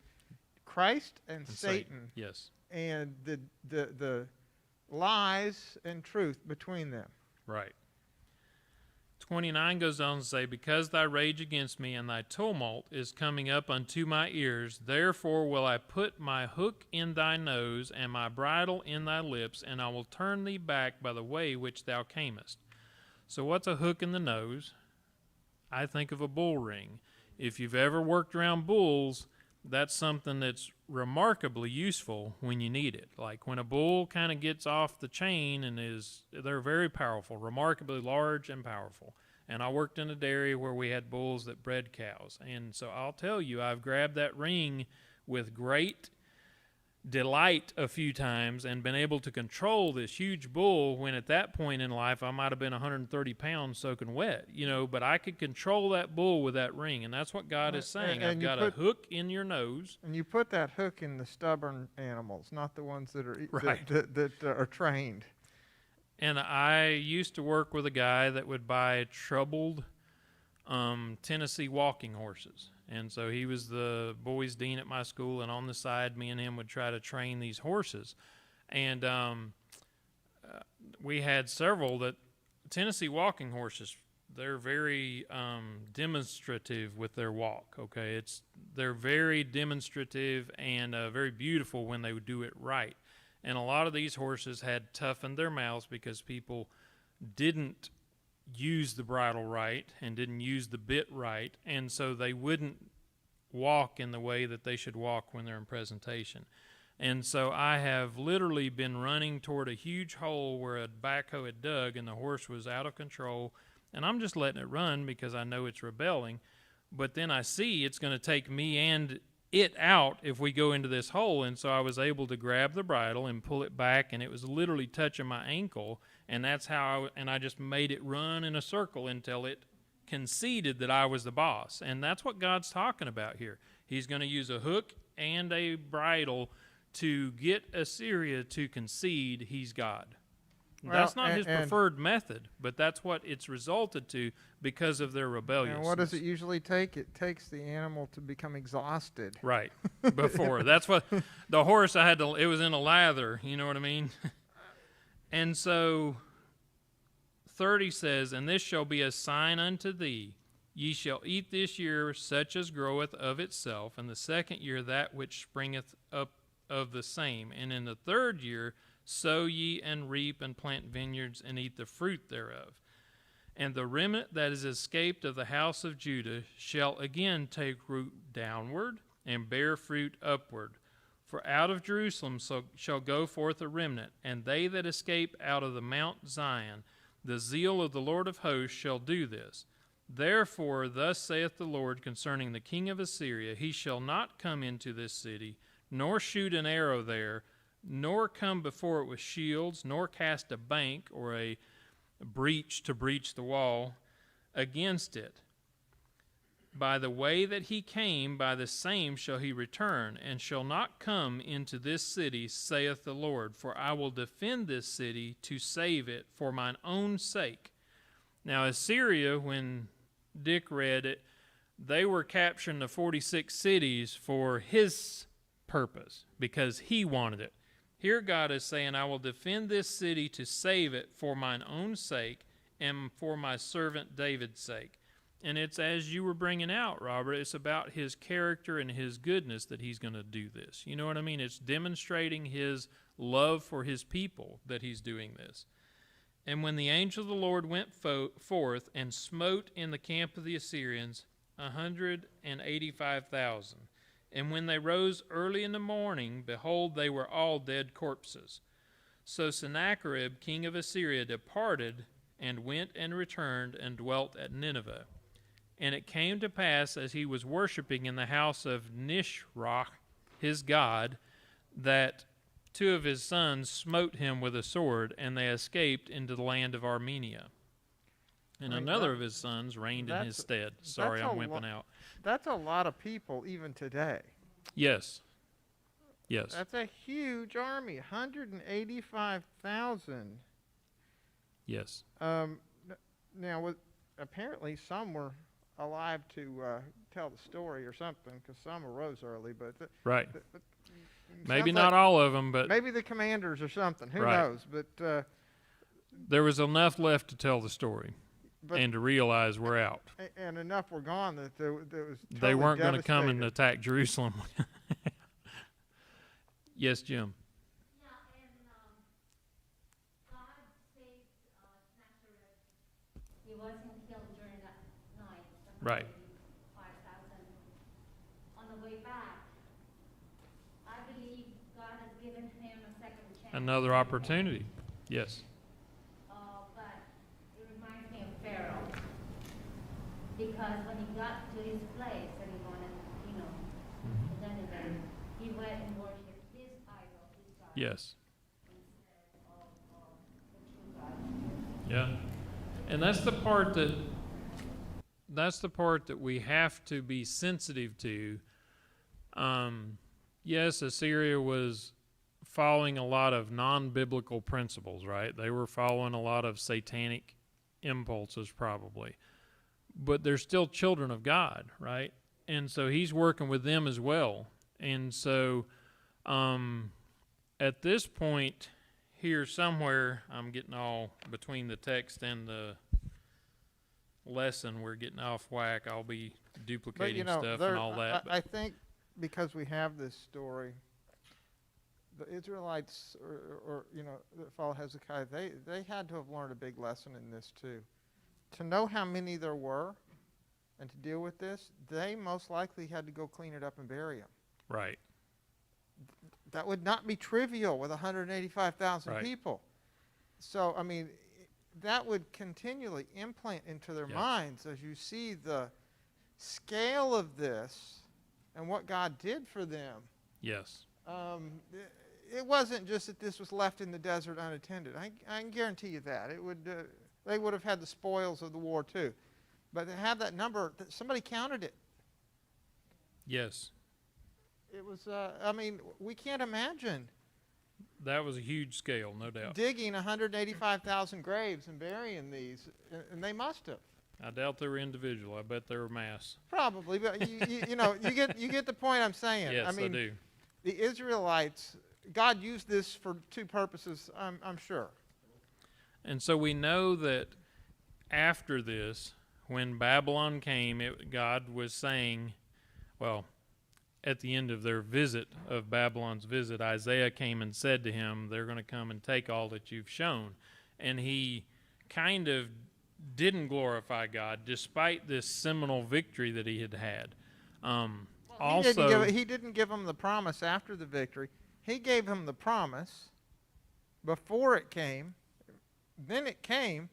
Christ and Satan, Yes. and the lies and truth between them. Right. 29 goes on to say, Because thy rage against me and thy tumult is coming up unto my ears, therefore will I put my hook in thy nose and my bridle in thy lips, and I will turn thee back by the way which thou camest. So what's a hook in the nose? I think of a bull ring. If you've ever worked around bulls, that's something that's remarkably useful when you need it. Like when a bull kind of gets off the chain and they're very powerful, remarkably large and powerful. And I worked in a dairy where we had bulls that bred cows. And so I'll tell you, I've grabbed that ring with great delight a few times and been able to control this huge bull when at that point in life I might have been 130 pounds soaking wet, but I could control that bull with that ring. And that's what God is saying. I've got a hook in your nose. And you put that hook in the stubborn animals, not the ones that are Right. that are trained. And I used to work with a guy that would buy troubled Tennessee walking horses. And so he was the boys' dean at my school, and on the side, me and him would try to train these horses. And we had several that Tennessee walking horses, they're very demonstrative with their walk, okay? They're very demonstrative and very beautiful when they would do it right. And a lot of these horses had toughened their mouths because people didn't use the bridle right and didn't use the bit right, and so they wouldn't walk in the way that they should walk when they're in presentation. And so I have literally been running toward a huge hole where a backhoe had dug and the horse was out of control, and I'm just letting it run because I know it's rebelling, but then I see it's going to take me and it out if we go into this hole. And so I was able to grab the bridle and pull it back, and it was literally touching my ankle, and that's how I just made it run in a circle until it conceded that I was the boss. And that's what God's talking about here. He's going to use a hook and a bridle to get Assyria to concede he's God. Well, that's not his preferred method, but that's what it's resulted to because of their rebelliousness. And what does it usually take? It takes the animal to become exhausted. Right. Before. That's what the horse it was in a lather, you know what I mean? And so 30 says, "And this shall be a sign unto thee. Ye shall eat this year such as groweth of itself, and the second year that which springeth up of the same. And in the third year sow ye and reap and plant vineyards and eat the fruit thereof. And the remnant that is escaped of the house of Judah shall again take root downward and bear fruit upward. For out of Jerusalem shall go forth a remnant, and they that escape out of the Mount Zion, the zeal of the Lord of hosts shall do this. Therefore thus saith the Lord concerning the king of Assyria, he shall not come into this city, nor shoot an arrow there, nor come before it with shields, nor cast a bank or a breach to breach the wall against it. By the way that he came, by the same shall he return, and shall not come into this city, saith the Lord. For I will defend this city to save it for mine own sake." Now Assyria, when Dick read it, they were capturing the 46 cities for his purpose, because he wanted it. Here God is saying, I will defend this city to save it for mine own sake and for my servant David's sake. And it's as you were bringing out, Robert, it's about his character and his goodness that he's going to do this. You know what I mean? It's demonstrating his love for his people that he's doing this. "And when the angel of the Lord went forth and smote in the camp of the Assyrians 185,000, and when they rose early in the morning, behold, they were all dead corpses. So Sennacherib, king of Assyria, departed and went and returned and dwelt at Nineveh. And it came to pass, as he was worshipping in the house of Nisroch, his god, that 2 of his sons smote him with a sword, and they escaped into the land of Armenia. And another of his sons reigned in his stead." Sorry, I'm wimping out. That's a lot of people even today. Yes. Yes. That's a huge army, 185,000. Yes. Now, apparently some were alive to tell the story or something, because some arose early. But Right. but Maybe sounds not like all of them, but maybe the commanders or something. Who Right. knows? But there was enough left to tell the story and to realize we're out. and enough were gone that there was. They weren't going to come and devastated. attack Jerusalem. Yes, Jim. Yeah, and God saved Sennacherib. He wasn't killed during that night. Right. 5,000. On the way back, given him a second chance. Another opportunity. Yes. But it reminds me of Pharaoh. Because when he got to his place and he wanted, Nineveh, he went and worshipped his idol, his God. Yes. Instead of the true God. Yeah. And that's the part that we have to be sensitive to. Yes, Assyria was following a lot of non-biblical principles, right? They were following a lot of satanic impulses probably. But they're still children of God, right? And so he's working with them as well. And so at this point here somewhere, I'm getting all between the text and the lesson, we're getting off whack. I'll be duplicating stuff and all that. I think because we have this story, the Israelites or that followed Hezekiah, they had to have learned a big lesson in this too. To know how many there were and to deal with this, they most likely had to go clean it up and bury them. Right. That would not be trivial with 185,000 Right. people. So, I mean, that would continually implant into their Yes. minds as you see the scale of this and what God did for them. Yes. It wasn't just that this was left in the desert unattended. I can guarantee you that. It would. They would have had the spoils of the war too. But to have that number, somebody counted it. Yes. It was, I mean, we can't imagine That was a huge scale, no doubt. digging 185,000 graves and burying these, and they must have. I doubt they were individual. I bet they were mass. Probably, but you get the point I'm saying. Yes, I mean, do. the Israelites, God used this for two purposes, I'm sure. And so we know that after this, when Babylon came, God was saying, well, at the end of their visit, of Babylon's visit, Isaiah came and said to him, they're going to come and take all that you've shown. And he kind of didn't glorify God despite this seminal victory that he had had. He didn't give them the promise after the victory. He gave them the promise before it came. Then it came.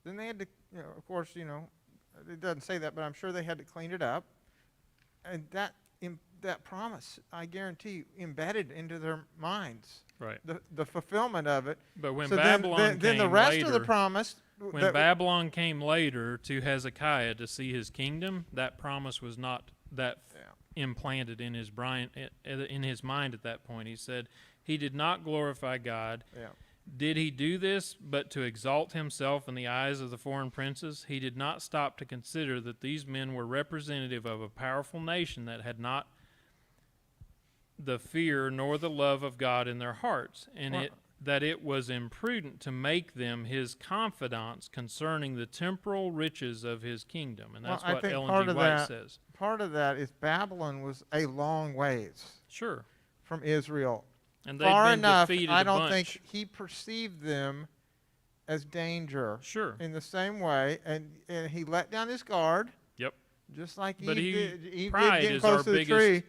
Then they had to, of course, it doesn't say that, but I'm sure they had to clean it up. And that promise, I guarantee, embedded into their minds. Right. The fulfillment of it. But when So Babylon then the came rest later, of the promise. when Babylon came later to Hezekiah to see his kingdom, that promise was not that implanted in his mind at that point. He said he did not glorify God. Yeah. Did he do this but to exalt himself in the eyes of the foreign princes? He did not stop to consider that these men were representative of a powerful nation that had not the fear nor the love of God in their hearts, and that it was imprudent to make them his confidants concerning the temporal riches of his kingdom. And that's what Ellen G. White says. Part of that is Babylon was a long ways Sure. from Israel. And they'd Far been enough, defeated I a don't bunch. think he perceived them as danger. Sure. In the same way, and he let down his guard. Yep. Just like But Eve did. Eve did pride get is close our to the biggest- tree.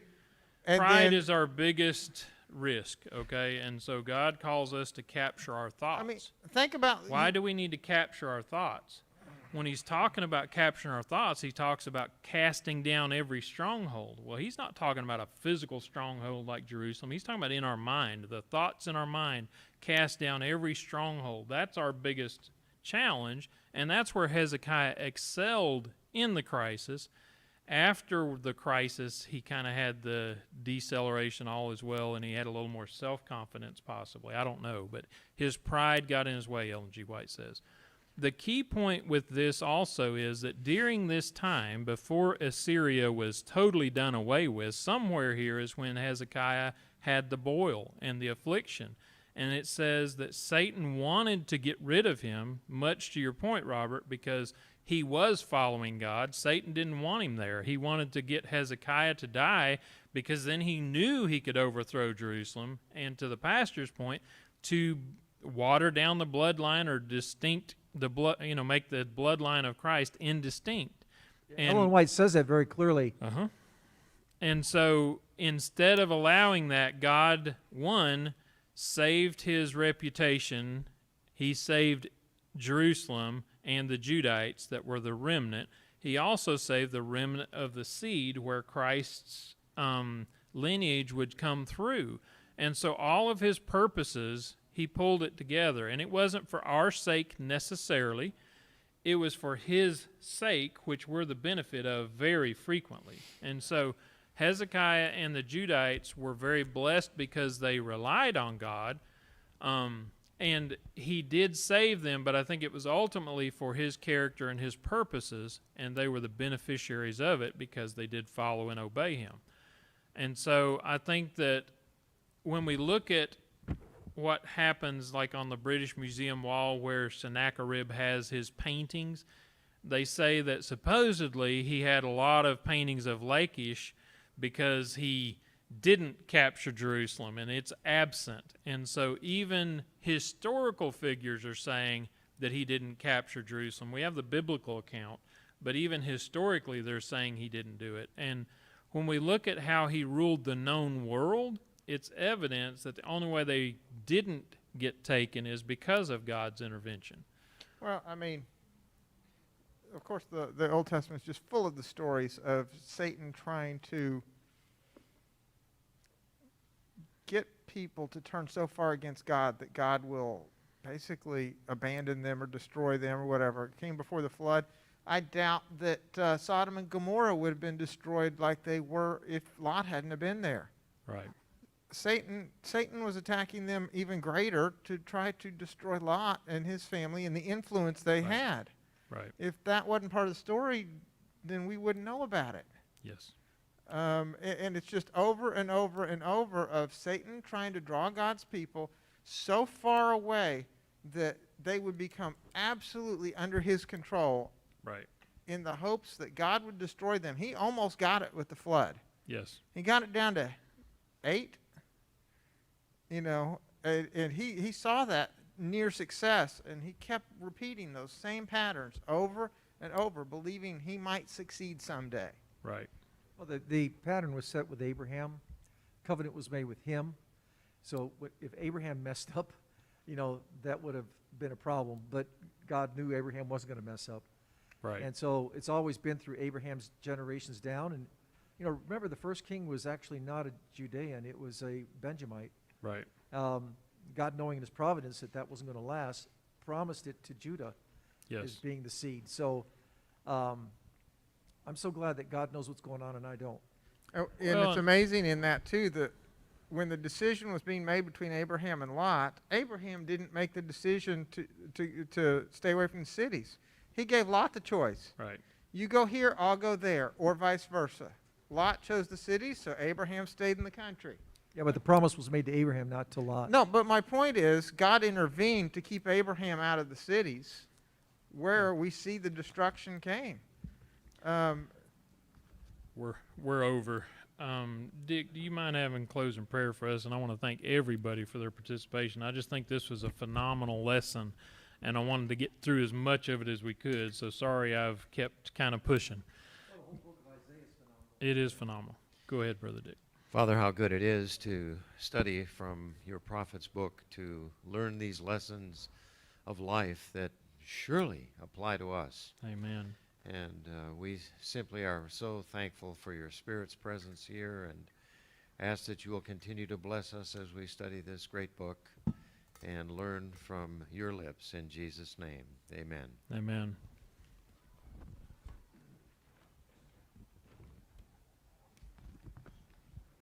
And Pride then, is our biggest risk, okay? And so God calls us to capture our thoughts. I mean, think about Why do we need to capture our thoughts? When he's talking about capturing our thoughts, he talks about casting down every stronghold. Well, he's not talking about a physical stronghold like Jerusalem. He's talking about in our mind. The thoughts in our mind cast down every stronghold. That's our biggest challenge, and that's where Hezekiah excelled in the crisis. After the crisis, he kind of had the deceleration all as well, and he had a little more self-confidence possibly. I don't know, but his pride got in his way, Ellen G. White says. The key point with this also is that during this time, before Assyria was totally done away with, somewhere here is when Hezekiah had the boil and the affliction. And it says that Satan wanted to get rid of him, much to your point, Robert, because he was following God. Satan didn't want him there. He wanted to get Hezekiah to die because then he knew he could overthrow Jerusalem. And to the pastor's point, to water down the bloodline or make the bloodline of Christ indistinct. And Ellen White says that very clearly. And so instead of allowing that, God, one, saved his reputation. He saved Jerusalem and the Judites that were the remnant. He also saved the remnant of the seed where Christ's lineage would come through. And so all of his purposes, he pulled it together. And it wasn't for our sake necessarily. It was for his sake, which we're the benefit of very frequently. And so Hezekiah and the Judites were very blessed because they relied on God. And he did save them, but I think it was ultimately for his character and his purposes, and they were the beneficiaries of it because they did follow and obey him. And so I think that when we look at what happens like on the British Museum wall where Sennacherib has his paintings, they say that supposedly he had a lot of paintings of Lachish because he didn't capture Jerusalem, and it's absent. And so even historical figures are saying that he didn't capture Jerusalem. We have the biblical account, but even historically they're saying he didn't do it. And when we look at how he ruled the known world, it's evidence that the only way they didn't get taken is because of God's intervention. Well, I mean, of course, the Old Testament is just full of the stories of Satan trying to get people to turn so far against God that God will basically abandon them or destroy them or whatever. It came before the flood. I doubt that Sodom and Gomorrah would have been destroyed like they were if Lot hadn't have been there. Right. Satan was attacking them even greater to try to destroy Lot and his family and the influence they had. Right. If that wasn't part of the story, then we wouldn't know about it. Yes. And it's just over and over and over of Satan trying to draw God's people so far away that they would become absolutely under his control. Right. In the hopes that God would destroy them. He almost got it with the flood. Yes. He got it down to 8. And he saw that near success, and he kept repeating those same patterns over and over, believing he might succeed someday. Right. Well, the pattern was set with Abraham. Covenant was made with him. So if Abraham messed up, that would have been a problem. But God knew Abraham wasn't going to mess up. Right. And so it's always been through Abraham's generations down. And, remember the first king was actually not a Judean. It was a Benjamite. Right. God, knowing in his providence that wasn't going to last, promised it to Judah Yes. as being the seed. So I'm so glad that God knows what's going on and I don't. Oh, and it's amazing in that, too, that when the decision was being made between Abraham and Lot, Abraham didn't make the decision to stay away from the cities. He gave Lot the choice. Right. You go here, I'll go there, or vice versa. Lot chose the cities, so Abraham stayed in the country. Yeah, but the promise was made to Abraham, not to Lot. No, but my point is, God intervened to keep Abraham out of the cities where we see the destruction came. We're over. Dick, do you mind having closing prayer for us? And I want to thank everybody for their participation. I just think this was a phenomenal lesson, and I wanted to get through as much of it as we could. So sorry I've kept kind of pushing. It is phenomenal. Go ahead, Brother Dick. Father, how good it is to study from your prophet's book, to learn these lessons of life that surely apply to us. Amen. And we simply are so thankful for your Spirit's presence here, and ask that you will continue to bless us as we study this great book and learn from your lips. In Jesus' name, amen. Amen.